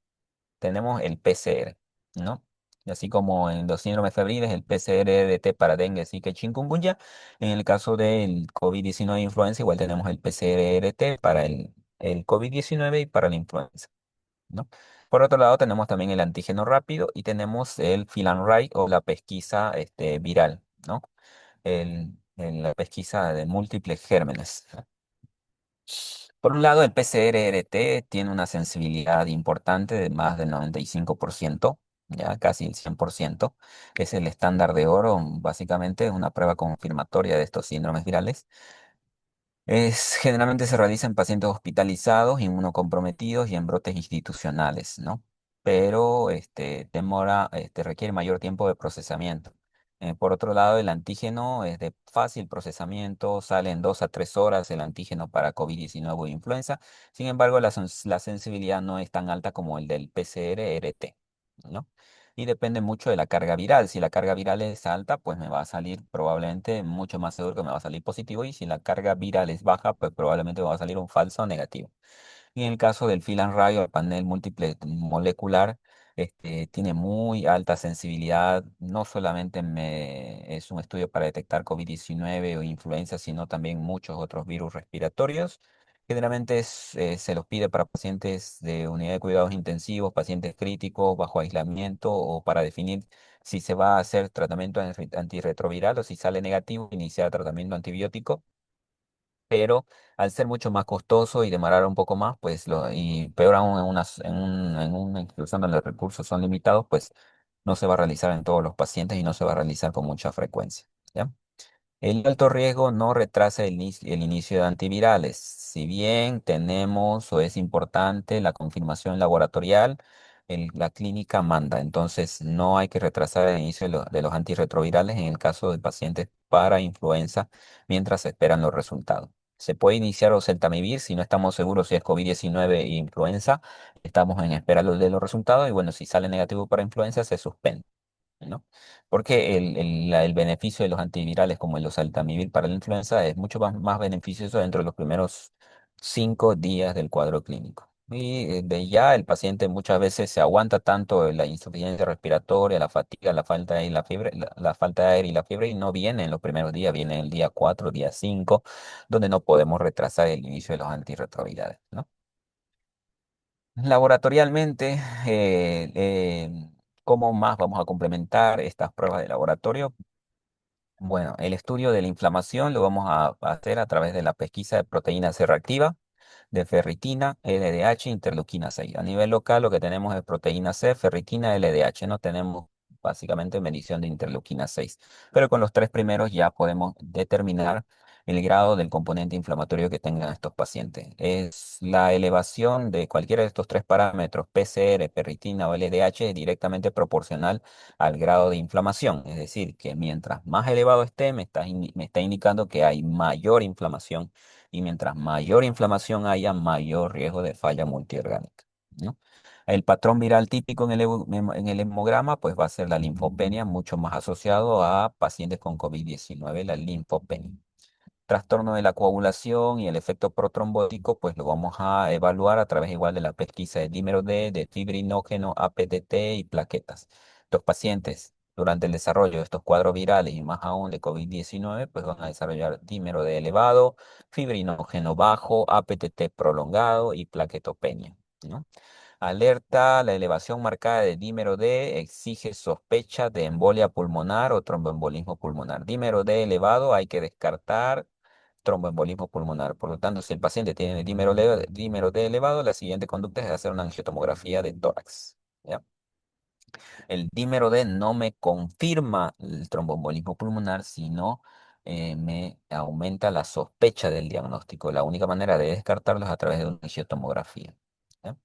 tenemos el PCR, ¿no? Y así como en los síndromes febriles, el PCR-DT para dengue, Zika y chikungunya. En el caso del COVID-19 e influenza, igual tenemos el PCR-RT para el COVID-19 y para la influenza, ¿no? Por otro lado, tenemos también el antígeno rápido y tenemos el Filan-Ray o la pesquisa viral, ¿no? La pesquisa de múltiples gérmenes. Por un lado, el PCR-RT tiene una sensibilidad importante de más del 95%, ya casi el 100%. Es el estándar de oro, básicamente es una prueba confirmatoria de estos síndromes virales. Generalmente se realiza en pacientes hospitalizados, inmunocomprometidos y en brotes institucionales, ¿no? Pero requiere mayor tiempo de procesamiento. Por otro lado, el antígeno es de fácil procesamiento, sale en 2 a 3 horas el antígeno para COVID-19 o influenza. Sin embargo, la sensibilidad no es tan alta como el del PCR-RT, ¿no? Y depende mucho de la carga viral. Si la carga viral es alta, pues me va a salir probablemente mucho más seguro que me va a salir positivo. Y si la carga viral es baja, pues probablemente me va a salir un falso negativo. Y en el caso del Filan Radio, el panel múltiple molecular, tiene muy alta sensibilidad. No solamente es un estudio para detectar COVID-19 o influenza, sino también muchos otros virus respiratorios. Generalmente se los pide para pacientes de unidad de cuidados intensivos, pacientes críticos, bajo aislamiento o para definir si se va a hacer tratamiento antirretroviral o si sale negativo, iniciar tratamiento antibiótico, pero al ser mucho más costoso y demorar un poco más, pues y peor aún en una institución donde los recursos son limitados, pues no se va a realizar en todos los pacientes y no se va a realizar con mucha frecuencia, ¿ya? El alto riesgo no retrasa el inicio de antivirales. Si bien tenemos o es importante la confirmación laboratorial, la clínica manda. Entonces no hay que retrasar el inicio de los antirretrovirales en el caso de pacientes para influenza mientras se esperan los resultados. Se puede iniciar oseltamivir si no estamos seguros si es COVID-19 e influenza. Estamos en espera de los resultados y bueno, si sale negativo para influenza se suspende, ¿no? Porque el beneficio de los antivirales como el oseltamivir para la influenza es mucho más beneficioso dentro de los primeros 5 días del cuadro clínico. Y de ya el paciente muchas veces se aguanta tanto la insuficiencia respiratoria, la fatiga, la falta de aire y la fiebre, la falta de aire y la fiebre y no viene en los primeros días, viene el día 4, día 5, donde no podemos retrasar el inicio de los antirretrovirales, ¿no? Laboratorialmente, ¿Cómo más vamos a complementar estas pruebas de laboratorio? Bueno, el estudio de la inflamación lo vamos a hacer a través de la pesquisa de proteína C reactiva, de ferritina, LDH, interleuquina 6. A nivel local lo que tenemos es proteína C, ferritina, LDH. No tenemos básicamente medición de interleuquina 6. Pero con los tres primeros ya podemos determinar el grado del componente inflamatorio que tengan estos pacientes. Es la elevación de cualquiera de estos tres parámetros, PCR, ferritina o LDH, es directamente proporcional al grado de inflamación. Es decir, que mientras más elevado esté, me está indicando que hay mayor inflamación y mientras mayor inflamación haya, mayor riesgo de falla multiorgánica, ¿no? El patrón viral típico en el hemograma pues va a ser la linfopenia, mucho más asociado a pacientes con COVID-19, la linfopenia. Trastorno de la coagulación y el efecto protrombótico, pues lo vamos a evaluar a través igual de la pesquisa de dímero D, de fibrinógeno, APTT y plaquetas. Los pacientes durante el desarrollo de estos cuadros virales y más aún de COVID-19, pues van a desarrollar dímero D elevado, fibrinógeno bajo, APTT prolongado y plaquetopenia, ¿no? Alerta, la elevación marcada de dímero D exige sospecha de embolia pulmonar o tromboembolismo pulmonar. Dímero D elevado, hay que descartar tromboembolismo pulmonar. Por lo tanto, si el paciente tiene dímero D elevado, la siguiente conducta es hacer una angiotomografía de tórax. ¿Ya? El dímero D no me confirma el tromboembolismo pulmonar, sino me aumenta la sospecha del diagnóstico. La única manera de descartarlo es a través de una angiotomografía. ¿Ya?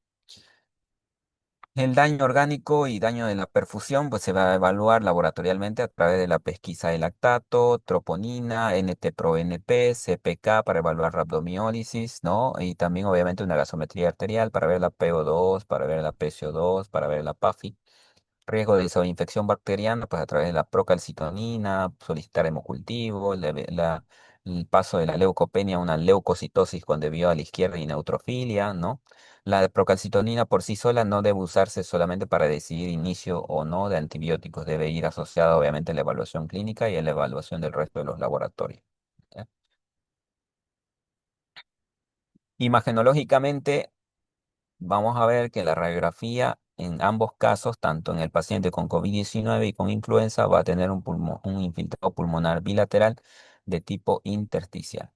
El daño orgánico y daño de la perfusión pues se va a evaluar laboratorialmente a través de la pesquisa de lactato, troponina, NT-proBNP, CPK para evaluar rabdomiólisis, ¿no? Y también obviamente una gasometría arterial para ver la PO2, para ver la PCO2, para ver la PAFI. Riesgo de infección bacteriana, pues a través de la procalcitonina, solicitar hemocultivo, el paso de la leucopenia a una leucocitosis con desvío a la izquierda y neutrofilia, ¿no? La procalcitonina por sí sola no debe usarse solamente para decidir inicio o no de antibióticos, debe ir asociada obviamente a la evaluación clínica y a la evaluación del resto de los laboratorios. ¿Ya? Imagenológicamente, vamos a ver que la radiografía en ambos casos, tanto en el paciente con COVID-19 y con influenza, va a tener un infiltrado pulmonar bilateral de tipo intersticial.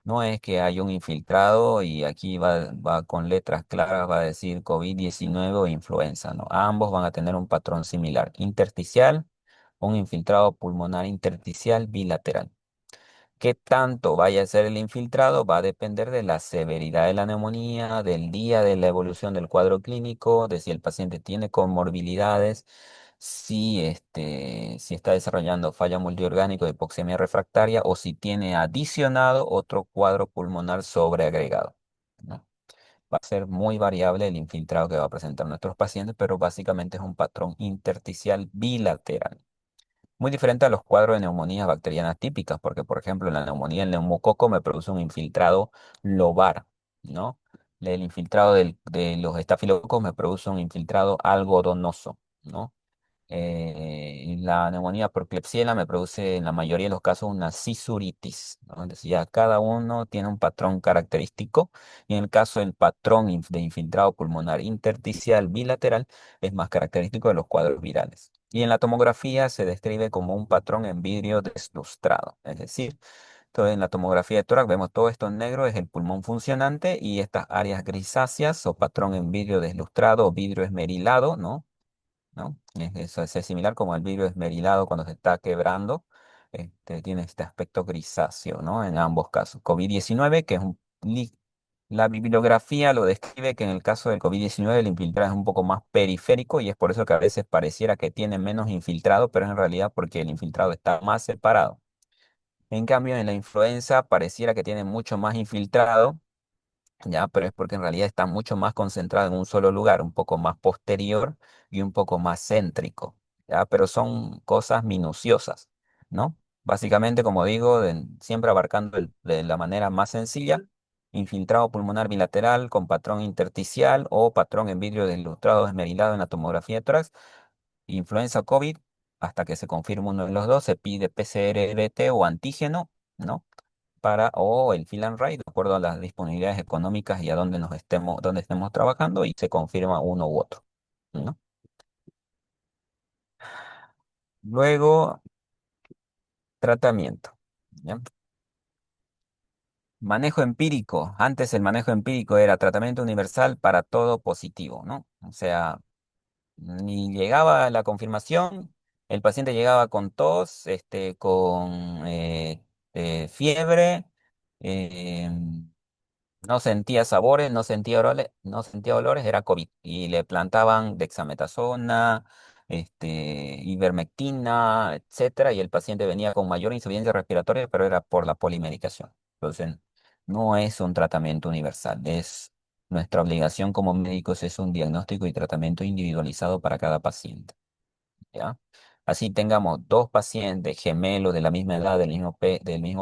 No es que haya un infiltrado y aquí va con letras claras, va a decir COVID-19 o influenza, ¿no? Ambos van a tener un patrón similar, intersticial, un infiltrado pulmonar intersticial bilateral. ¿Qué tanto vaya a ser el infiltrado? Va a depender de la severidad de la neumonía, del día de la evolución del cuadro clínico, de si el paciente tiene comorbilidades, si está desarrollando falla multiorgánico, hipoxemia refractaria o si tiene adicionado otro cuadro pulmonar sobreagregado, ¿no? Va a ser muy variable el infiltrado que va a presentar nuestros pacientes, pero básicamente es un patrón intersticial bilateral. Muy diferente a los cuadros de neumonías bacterianas típicas, porque por ejemplo la neumonía el neumococo me produce un infiltrado lobar, ¿no? El infiltrado de los estafilococos me produce un infiltrado algodonoso, ¿no? La neumonía por Klebsiella me produce en la mayoría de los casos una sisuritis, ¿no? Entonces ya cada uno tiene un patrón característico y en el caso del patrón de infiltrado pulmonar intersticial bilateral es más característico de los cuadros virales. Y en la tomografía se describe como un patrón en vidrio deslustrado, es decir, entonces en la tomografía de tórax vemos todo esto en negro, es el pulmón funcionante y estas áreas grisáceas o patrón en vidrio deslustrado o vidrio esmerilado, ¿no? Eso es similar como el vidrio esmerilado cuando se está quebrando, tiene este aspecto grisáceo, ¿no? En ambos casos. COVID-19, que es la bibliografía lo describe que en el caso del COVID-19 el infiltrado es un poco más periférico y es por eso que a veces pareciera que tiene menos infiltrado, pero es en realidad porque el infiltrado está más separado. En cambio, en la influenza pareciera que tiene mucho más infiltrado, ya, pero es porque en realidad está mucho más concentrado en un solo lugar, un poco más posterior y un poco más céntrico, ya, pero son cosas minuciosas, ¿no? Básicamente, como digo, siempre abarcando de la manera más sencilla, infiltrado pulmonar bilateral con patrón intersticial o patrón en vidrio deslustrado esmerilado en la tomografía de tórax, influenza COVID, hasta que se confirme uno de los dos, se pide PCR-RT o antígeno, ¿no? O el fill and ride, de acuerdo a las disponibilidades económicas y a dónde estemos trabajando, y se confirma uno u otro, ¿no? Luego, tratamiento. ¿Ya? Manejo empírico. Antes el manejo empírico era tratamiento universal para todo positivo, ¿no? O sea, ni llegaba la confirmación, el paciente llegaba con tos, con fiebre, eh, no sentía sabores, no sentía olores, era COVID. Y le plantaban dexametasona, ivermectina, etcétera, y el paciente venía con mayor insuficiencia respiratoria, pero era por la polimedicación. Entonces, no es un tratamiento universal, es nuestra obligación como médicos es un diagnóstico y tratamiento individualizado para cada paciente. ¿Ya? Así tengamos dos pacientes gemelos de la misma edad, del mismo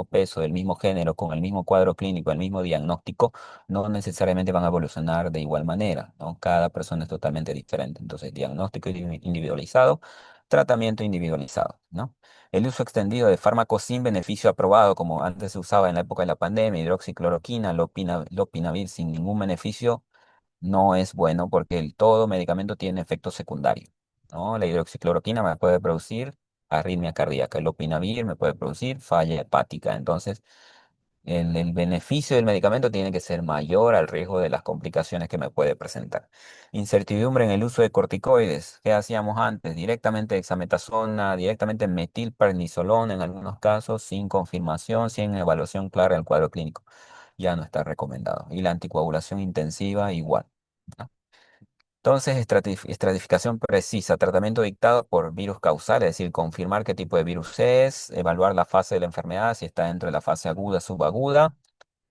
peso, del mismo género, con el mismo cuadro clínico, el mismo diagnóstico, no necesariamente van a evolucionar de igual manera, ¿no? Cada persona es totalmente diferente. Entonces, diagnóstico individualizado, tratamiento individualizado, ¿no? El uso extendido de fármacos sin beneficio aprobado, como antes se usaba en la época de la pandemia, hidroxicloroquina, lopinavir sin ningún beneficio no es bueno porque todo medicamento tiene efectos secundarios, ¿no? La hidroxicloroquina me puede producir arritmia cardíaca, el lopinavir me puede producir falla hepática. Entonces, el beneficio del medicamento tiene que ser mayor al riesgo de las complicaciones que me puede presentar. Incertidumbre en el uso de corticoides. ¿Qué hacíamos antes? Directamente dexametasona, directamente metilprednisolona en algunos casos, sin confirmación, sin evaluación clara del cuadro clínico. Ya no está recomendado. Y la anticoagulación intensiva igual, ¿no? Entonces, estratificación precisa, tratamiento dictado por virus causal, es decir, confirmar qué tipo de virus es, evaluar la fase de la enfermedad, si está dentro de la fase aguda, subaguda,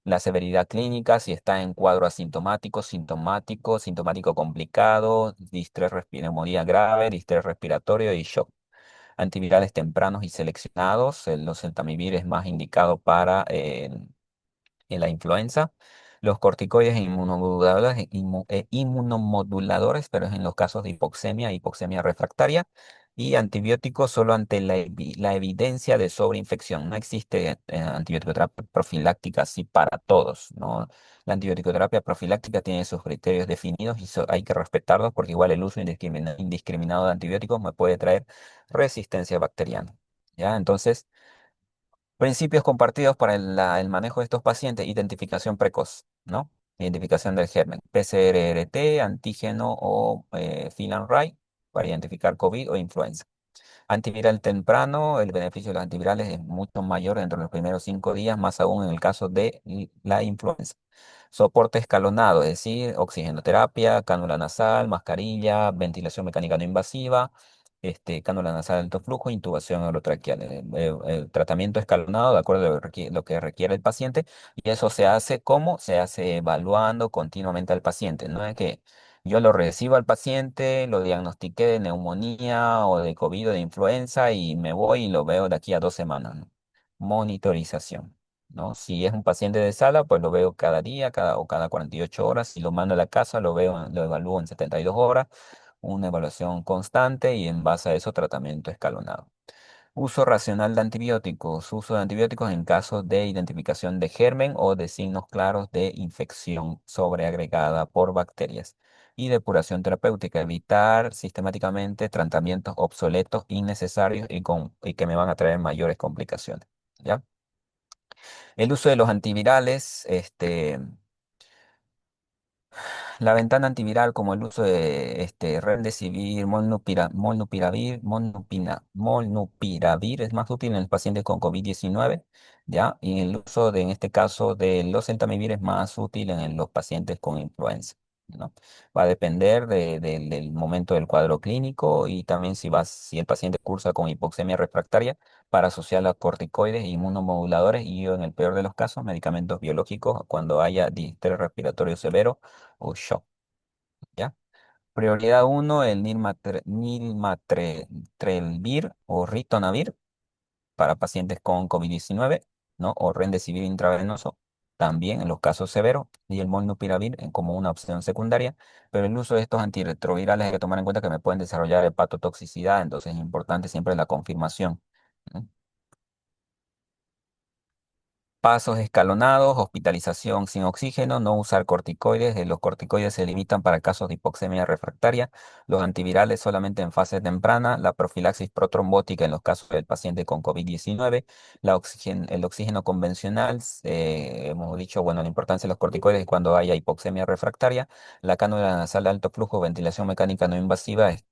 la severidad clínica, si está en cuadro asintomático, sintomático, sintomático complicado, neumonía grave, distrés respiratorio y shock. Antivirales tempranos y seleccionados, los entamivir es más indicado para en la influenza, los corticoides inmunomoduladores, pero es en los casos de hipoxemia, hipoxemia refractaria, y antibióticos solo ante la evidencia de sobreinfección. No existe antibiótico terapia profiláctica así para todos, ¿no? La antibiótico-terapia profiláctica tiene sus criterios definidos y hay que respetarlos porque igual el uso indiscriminado de antibióticos me puede traer resistencia bacteriana. ¿Ya? Entonces, principios compartidos para el manejo de estos pacientes, identificación precoz, ¿no? Identificación del germen, PCR-RT, antígeno o Filan-Ray para identificar COVID o influenza. Antiviral temprano, el beneficio de los antivirales es mucho mayor dentro de los primeros 5 días, más aún en el caso de la influenza. Soporte escalonado, es decir, oxigenoterapia, cánula nasal, mascarilla, ventilación mecánica no invasiva, cánula nasal de alto flujo, intubación orotraqueal. El tratamiento escalonado de acuerdo a lo que requiere el paciente y eso se hace como se hace evaluando continuamente al paciente. No es que yo lo recibo al paciente, lo diagnostiqué de neumonía o de COVID o de influenza y me voy y lo veo de aquí a 2 semanas, ¿no? Monitorización, ¿no? Si es un paciente de sala, pues lo veo cada día, cada 48 horas. Si lo mando a la casa, lo evalúo en 72 horas. Una evaluación constante y en base a eso tratamiento escalonado. Uso racional de antibióticos. Uso de antibióticos en caso de identificación de germen o de signos claros de infección sobreagregada por bacterias. Y depuración terapéutica. Evitar sistemáticamente tratamientos obsoletos, innecesarios y que me van a traer mayores complicaciones. ¿Ya? El uso de los antivirales, la ventana antiviral como el uso de Remdesivir, molnupiravir es más útil en los pacientes con COVID-19, ¿ya? Y el uso en este caso de los entecavir es más útil en los pacientes con influenza, ¿no? Va a depender del momento del cuadro clínico y también si el paciente cursa con hipoxemia refractaria para asociar a corticoides, inmunomoduladores y en el peor de los casos medicamentos biológicos cuando haya distrés respiratorio severo o shock, ¿ya? Prioridad uno el nilmatrelvir o ritonavir para pacientes con COVID-19, ¿no? O remdesivir intravenoso, también en los casos severos, y el molnupiravir como una opción secundaria, pero el uso de estos antirretrovirales hay que tomar en cuenta que me pueden desarrollar hepatotoxicidad, entonces es importante siempre la confirmación, ¿no? Pasos escalonados, hospitalización sin oxígeno, no usar corticoides. Los corticoides se limitan para casos de hipoxemia refractaria, los antivirales solamente en fase temprana, la profilaxis protrombótica en los casos del paciente con COVID-19, el oxígeno convencional, hemos dicho, bueno, la importancia de los corticoides es cuando haya hipoxemia refractaria, la cánula nasal de alto flujo, ventilación mecánica no invasiva, es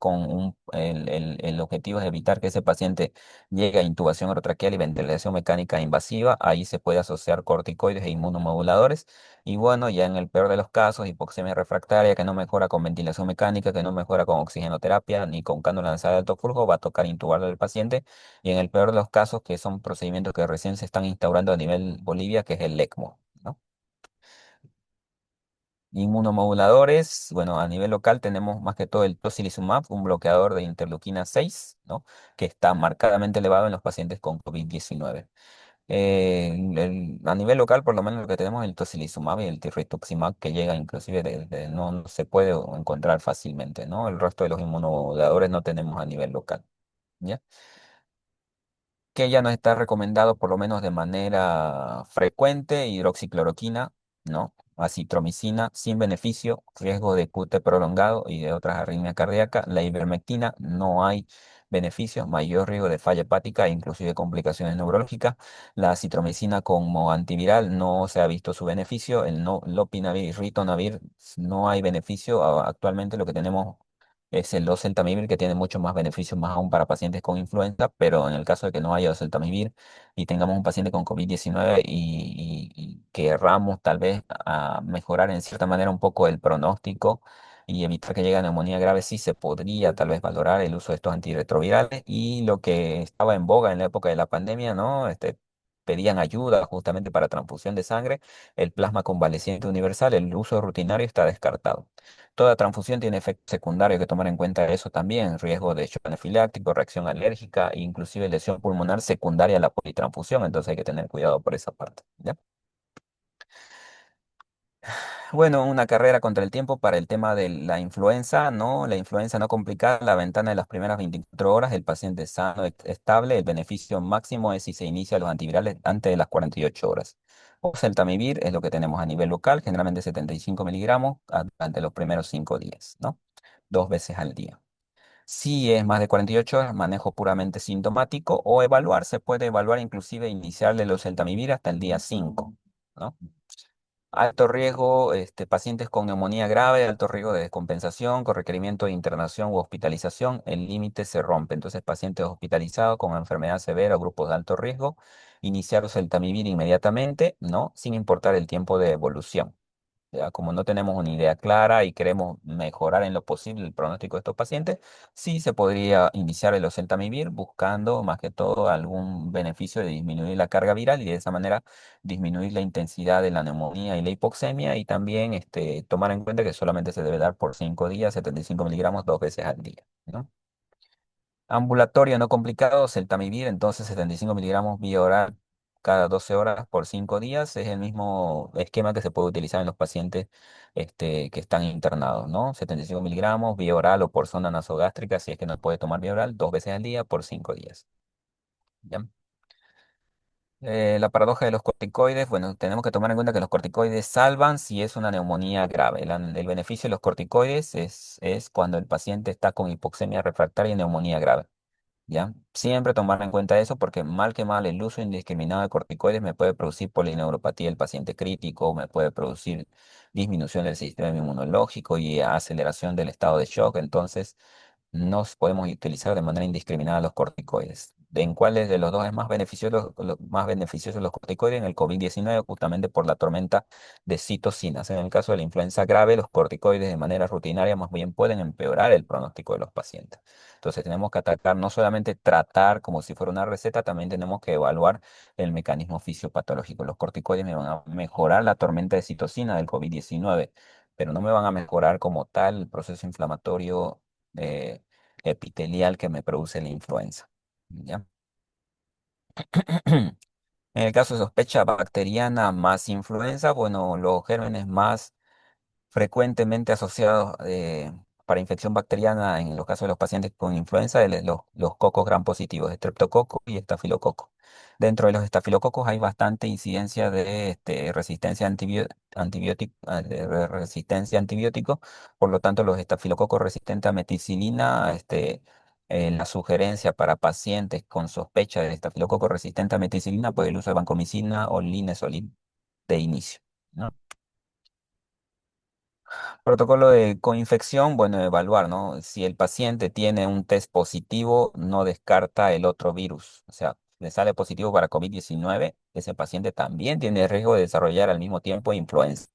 el objetivo es evitar que ese paciente llega a intubación orotraqueal y ventilación mecánica invasiva. Ahí se puede asociar corticoides e inmunomoduladores. Y bueno, ya en el peor de los casos, hipoxemia refractaria que no mejora con ventilación mecánica, que no mejora con oxigenoterapia ni con cánula nasal de alto flujo, va a tocar intubarlo al paciente. Y en el peor de los casos, que son procedimientos que recién se están instaurando a nivel Bolivia, que es el ECMO, ¿no? Inmunomoduladores, bueno, a nivel local tenemos más que todo el tocilizumab, un bloqueador de interleuquina 6, ¿no? Que está marcadamente elevado en los pacientes con COVID-19. A nivel local, por lo menos lo que tenemos es el tocilizumab y el tirrituximab, que llega inclusive no se puede encontrar fácilmente, ¿no? El resto de los inmunomoduladores no tenemos a nivel local, ¿ya? Que ya no está recomendado por lo menos de manera frecuente, hidroxicloroquina, ¿no? Acitromicina sin beneficio, riesgo de QT prolongado y de otras arritmias cardíacas. La ivermectina no hay beneficios, mayor riesgo de falla hepática e inclusive complicaciones neurológicas. La acitromicina como antiviral no se ha visto su beneficio. El no, lopinavir y ritonavir no hay beneficio. Actualmente lo que tenemos es el oseltamivir, que tiene muchos más beneficios, más aún para pacientes con influenza, pero en el caso de que no haya oseltamivir y tengamos un paciente con COVID-19 y querramos tal vez mejorar en cierta manera un poco el pronóstico y evitar que llegue a neumonía grave, sí se podría tal vez valorar el uso de estos antirretrovirales. Y lo que estaba en boga en la época de la pandemia, ¿no? Pedían ayuda justamente para transfusión de sangre, el plasma convaleciente universal, el uso rutinario está descartado. Toda transfusión tiene efectos secundarios, hay que tomar en cuenta eso también, riesgo de shock anafiláctico, reacción alérgica, e inclusive lesión pulmonar secundaria a la politransfusión, entonces hay que tener cuidado por esa parte, ¿ya? Bueno, una carrera contra el tiempo para el tema de la influenza, ¿no? La influenza no complicada, la ventana de las primeras 24 horas, el paciente sano, estable, el beneficio máximo es si se inicia los antivirales antes de las 48 horas. Oseltamivir es lo que tenemos a nivel local, generalmente 75 miligramos durante los primeros 5 días, ¿no? 2 veces al día. Si es más de 48 horas, manejo puramente sintomático o evaluar, se puede evaluar inclusive iniciarle el oseltamivir hasta el día 5, ¿no? Alto riesgo, pacientes con neumonía grave, alto riesgo de descompensación, con requerimiento de internación u hospitalización, el límite se rompe. Entonces, pacientes hospitalizados con enfermedad severa o grupos de alto riesgo, iniciar oseltamivir inmediatamente, ¿no? Sin importar el tiempo de evolución. Ya, como no tenemos una idea clara y queremos mejorar en lo posible el pronóstico de estos pacientes, sí se podría iniciar el oseltamivir buscando más que todo algún beneficio de disminuir la carga viral y de esa manera disminuir la intensidad de la neumonía y la hipoxemia y también tomar en cuenta que solamente se debe dar por 5 días, 75 miligramos 2 veces al día, ¿no? Ambulatorio no complicado, Celtamivir, entonces 75 miligramos vía oral cada 12 horas por 5 días. Es el mismo esquema que se puede utilizar en los pacientes que están internados, ¿no? 75 miligramos vía oral o por sonda nasogástrica, si es que no puede tomar vía oral, 2 veces al día por 5 días. ¿Ya? La paradoja de los corticoides, bueno, tenemos que tomar en cuenta que los corticoides salvan si es una neumonía grave. El beneficio de los corticoides es cuando el paciente está con hipoxemia refractaria y neumonía grave. ¿Ya? Siempre tomar en cuenta eso porque mal que mal el uso indiscriminado de corticoides me puede producir polineuropatía del paciente crítico, me puede producir disminución del sistema inmunológico y aceleración del estado de shock. Entonces, no podemos utilizar de manera indiscriminada los corticoides. ¿En cuáles de los dos es más beneficioso, más beneficiosos los corticoides? En el COVID-19, justamente por la tormenta de citocinas. En el caso de la influenza grave, los corticoides de manera rutinaria más bien pueden empeorar el pronóstico de los pacientes. Entonces tenemos que atacar, no solamente tratar como si fuera una receta, también tenemos que evaluar el mecanismo fisiopatológico. Los corticoides me van a mejorar la tormenta de citocina del COVID-19, pero no me van a mejorar como tal el proceso inflamatorio eh, epitelial que me produce la influenza. ¿Ya? En el caso de sospecha bacteriana más influenza, bueno, los gérmenes más frecuentemente asociados para infección bacteriana en los casos de los pacientes con influenza, los cocos gram positivos, estreptococo y estafilococo. Dentro de los estafilococos hay bastante incidencia de resistencia resistencia a antibióticos, por lo tanto los estafilococos resistentes a meticilina, la sugerencia para pacientes con sospecha de estafilococo resistente a meticilina, pues el uso de vancomicina o linezolid de inicio, ¿no? Protocolo de coinfección, bueno, evaluar, ¿no? Si el paciente tiene un test positivo, no descarta el otro virus. O sea, le sale positivo para COVID-19, ese paciente también tiene riesgo de desarrollar al mismo tiempo influenza.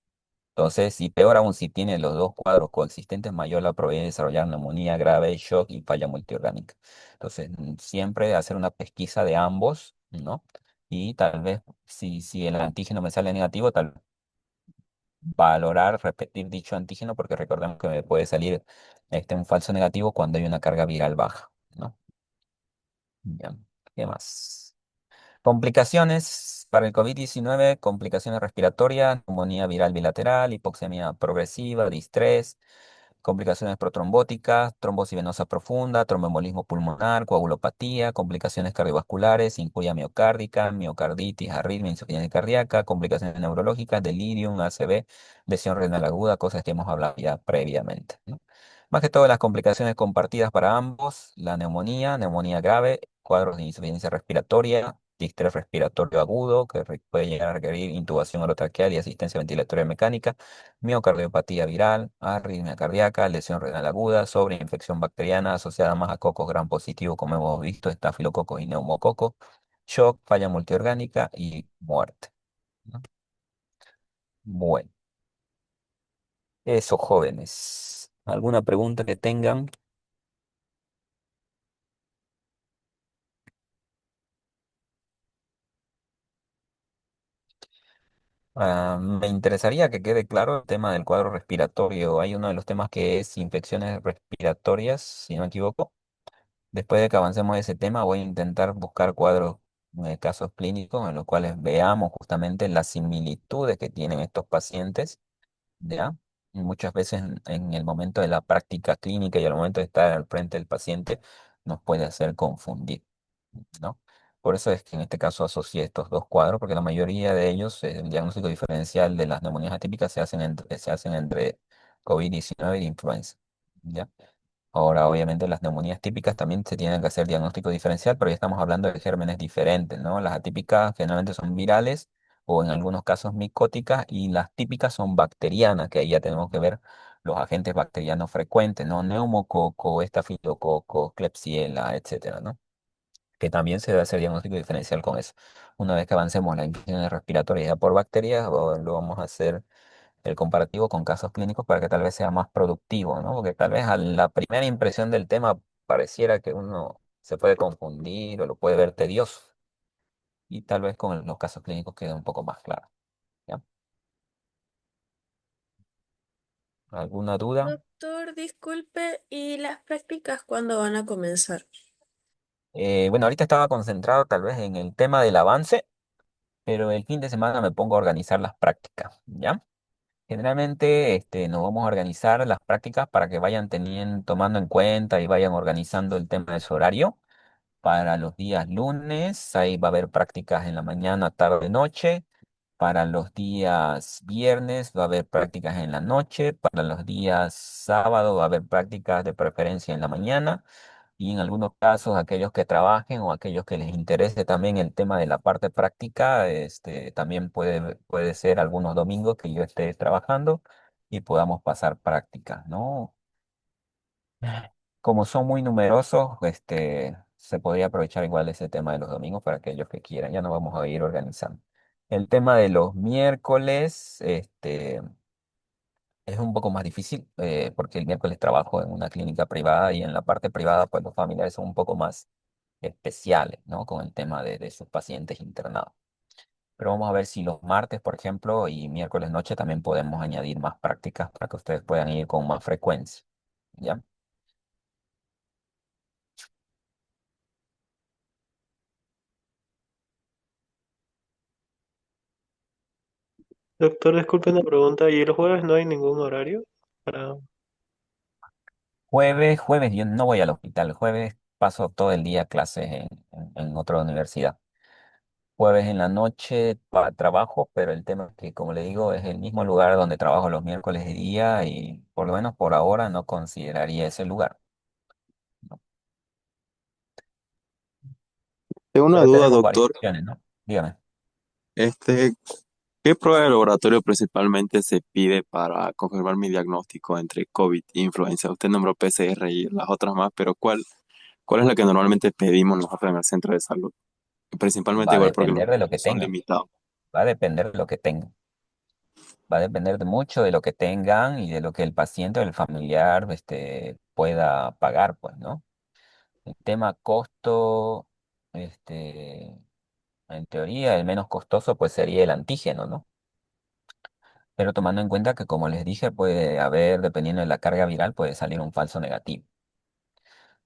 Entonces, y peor aún, si tiene los dos cuadros coexistentes, mayor la probabilidad de desarrollar neumonía grave, shock y falla multiorgánica. Entonces, siempre hacer una pesquisa de ambos, ¿no? Y tal vez, si el antígeno me sale negativo, tal vez valorar, repetir dicho antígeno, porque recordemos que me puede salir un falso negativo cuando hay una carga viral baja, ¿no? Bien, ¿qué más? Complicaciones para el COVID-19, complicaciones respiratorias, neumonía viral bilateral, hipoxemia progresiva, distrés, complicaciones protrombóticas, trombosis venosa profunda, tromboembolismo pulmonar, coagulopatía, complicaciones cardiovasculares, injuria miocárdica, miocarditis, arritmia, insuficiencia cardíaca, complicaciones neurológicas, delirium, ACV, lesión renal aguda, cosas que hemos hablado ya previamente, ¿no? Más que todo las complicaciones compartidas para ambos, la neumonía, neumonía grave, cuadros de insuficiencia respiratoria, distrés respiratorio agudo, que puede llegar a requerir intubación orotraqueal y asistencia ventilatoria mecánica, miocardiopatía viral, arritmia cardíaca, lesión renal aguda, sobreinfección bacteriana asociada más a cocos gram positivo, como hemos visto, estafilococos y neumococos, shock, falla multiorgánica y muerte, ¿no? Bueno, eso, jóvenes. ¿Alguna pregunta que tengan? Me interesaría que quede claro el tema del cuadro respiratorio. Hay uno de los temas que es infecciones respiratorias, si no me equivoco. Después de que avancemos ese tema, voy a intentar buscar cuadros, casos clínicos en los cuales veamos justamente las similitudes que tienen estos pacientes, ¿ya? Y muchas veces en el momento de la práctica clínica y al momento de estar al frente del paciente nos puede hacer confundir, ¿no? Por eso es que en este caso asocié estos dos cuadros, porque la mayoría de ellos, el diagnóstico diferencial de las neumonías atípicas se hacen entre COVID-19 y influenza, ¿ya? Ahora, obviamente, las neumonías típicas también se tienen que hacer diagnóstico diferencial, pero ya estamos hablando de gérmenes diferentes, ¿no? Las atípicas generalmente son virales o en algunos casos micóticas y las típicas son bacterianas, que ahí ya tenemos que ver los agentes bacterianos frecuentes, ¿no? Neumococo, estafilococo, Klebsiella, etcétera, ¿no? Que también se debe hacer diagnóstico diferencial con eso. Una vez que avancemos en las infecciones respiratorias ya por bacterias, lo vamos a hacer el comparativo con casos clínicos para que tal vez sea más productivo, ¿no? Porque tal vez a la primera impresión del tema pareciera que uno se puede confundir o lo puede ver tedioso y tal vez con los casos clínicos quede un poco más claro, ¿ya? ¿Alguna duda? Doctor, disculpe, ¿y las prácticas cuándo van a comenzar? Bueno, ahorita estaba concentrado tal vez en el tema del avance, pero el fin de semana me pongo a organizar las prácticas, ¿ya? Generalmente nos vamos a organizar las prácticas para que vayan tomando en cuenta y vayan organizando el tema de su horario. Para los días lunes, ahí va a haber prácticas en la mañana, tarde, noche. Para los días viernes va a haber prácticas en la noche. Para los días sábado va a haber prácticas de preferencia en la mañana. Y en algunos casos, aquellos que trabajen o aquellos que les interese también el tema de la parte práctica, también puede ser algunos domingos que yo esté trabajando y podamos pasar prácticas, ¿no? Como son muy numerosos, se podría aprovechar igual ese tema de los domingos para aquellos que quieran. Ya nos vamos a ir organizando. El tema de los miércoles, es un poco más difícil, porque el miércoles trabajo en una clínica privada y en la parte privada, pues los familiares son un poco más especiales, ¿no? Con el tema de sus pacientes internados. Pero vamos a ver si los martes, por ejemplo, y miércoles noche también podemos añadir más prácticas para que ustedes puedan ir con más frecuencia. ¿Ya? Doctor, disculpe una pregunta, ¿y el jueves no hay ningún horario para...? Jueves yo no voy al hospital. Jueves paso todo el día clases en otra universidad. Jueves en la noche trabajo, pero el tema es que, como le digo, es el mismo lugar donde trabajo los miércoles de día y por lo menos por ahora no consideraría ese lugar, ¿no? Tengo una Pero duda, tenemos varias doctor. opciones, ¿no? Dígame. Este, ¿Qué prueba de laboratorio principalmente se pide para confirmar mi diagnóstico entre COVID e influenza? Usted nombró PCR y las otras más, pero ¿cuál es la que normalmente pedimos nosotros en el centro de salud? Principalmente Va a igual porque los depender de lo que recursos son tengan. limitados. Va a depender de lo que tengan. Va a depender de mucho de lo que tengan y de lo que el paciente o el familiar pueda pagar, pues, ¿no? El tema costo, este, en teoría, el menos costoso pues sería el antígeno, ¿no? Pero tomando en cuenta que, como les dije, puede haber, dependiendo de la carga viral, puede salir un falso negativo.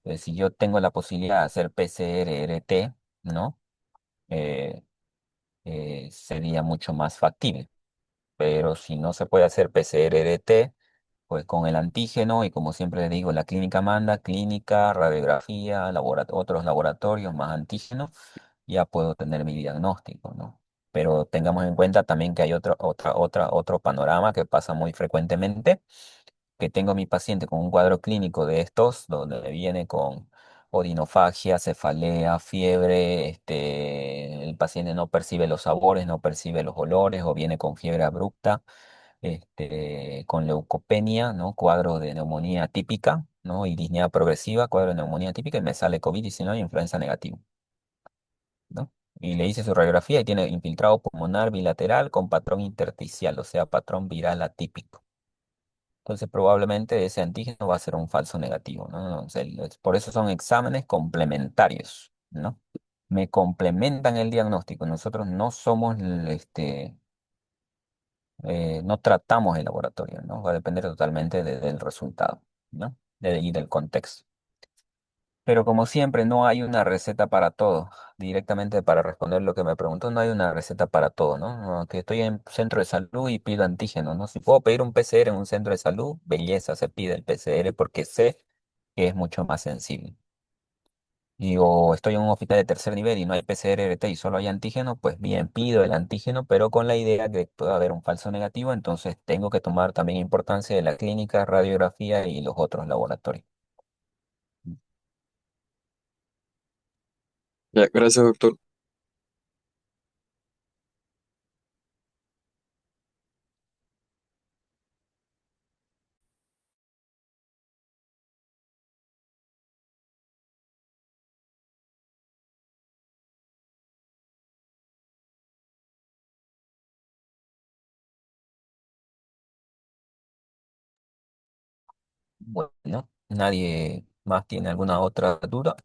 Entonces, si yo tengo la posibilidad de hacer PCR-RT, ¿no? Eh, Sería mucho más factible. Pero si no se puede hacer PCR-RT, pues con el antígeno y como siempre le digo, la clínica manda, clínica, radiografía, otros laboratorios más antígeno, ya puedo tener mi diagnóstico, ¿no? Pero tengamos en cuenta también que hay otro panorama que pasa muy frecuentemente, que tengo mi paciente con un cuadro clínico de estos, donde viene con odinofagia, cefalea, fiebre, el paciente no percibe los sabores, no percibe los olores o viene con fiebre abrupta, con leucopenia, ¿no? Cuadro de neumonía típica, ¿no? Y disnea progresiva, cuadro de neumonía típica y me sale COVID-19 e influenza negativo, ¿no? Y le hice su radiografía y tiene infiltrado pulmonar bilateral con patrón intersticial, o sea, patrón viral atípico. Entonces probablemente ese antígeno va a ser un falso negativo, ¿no? O sea, por eso son exámenes complementarios, ¿no? Me complementan el diagnóstico. Nosotros no somos, no tratamos el laboratorio, ¿no? Va a depender totalmente del resultado, ¿no? Y del contexto. Pero como siempre, no hay una receta para todo. Directamente para responder lo que me preguntó, no hay una receta para todo, ¿no? No, que estoy en centro de salud y pido antígeno, ¿no? Si puedo pedir un PCR en un centro de salud, belleza, se pide el PCR porque sé que es mucho más sensible. Y o estoy en un hospital de tercer nivel y no hay PCR-RT y solo hay antígeno, pues bien, pido el antígeno, pero con la idea de que pueda haber un falso negativo, entonces tengo que tomar también importancia de la clínica, radiografía y los otros laboratorios. Ya, gracias, doctor. Bueno, ¿nadie más tiene alguna otra duda?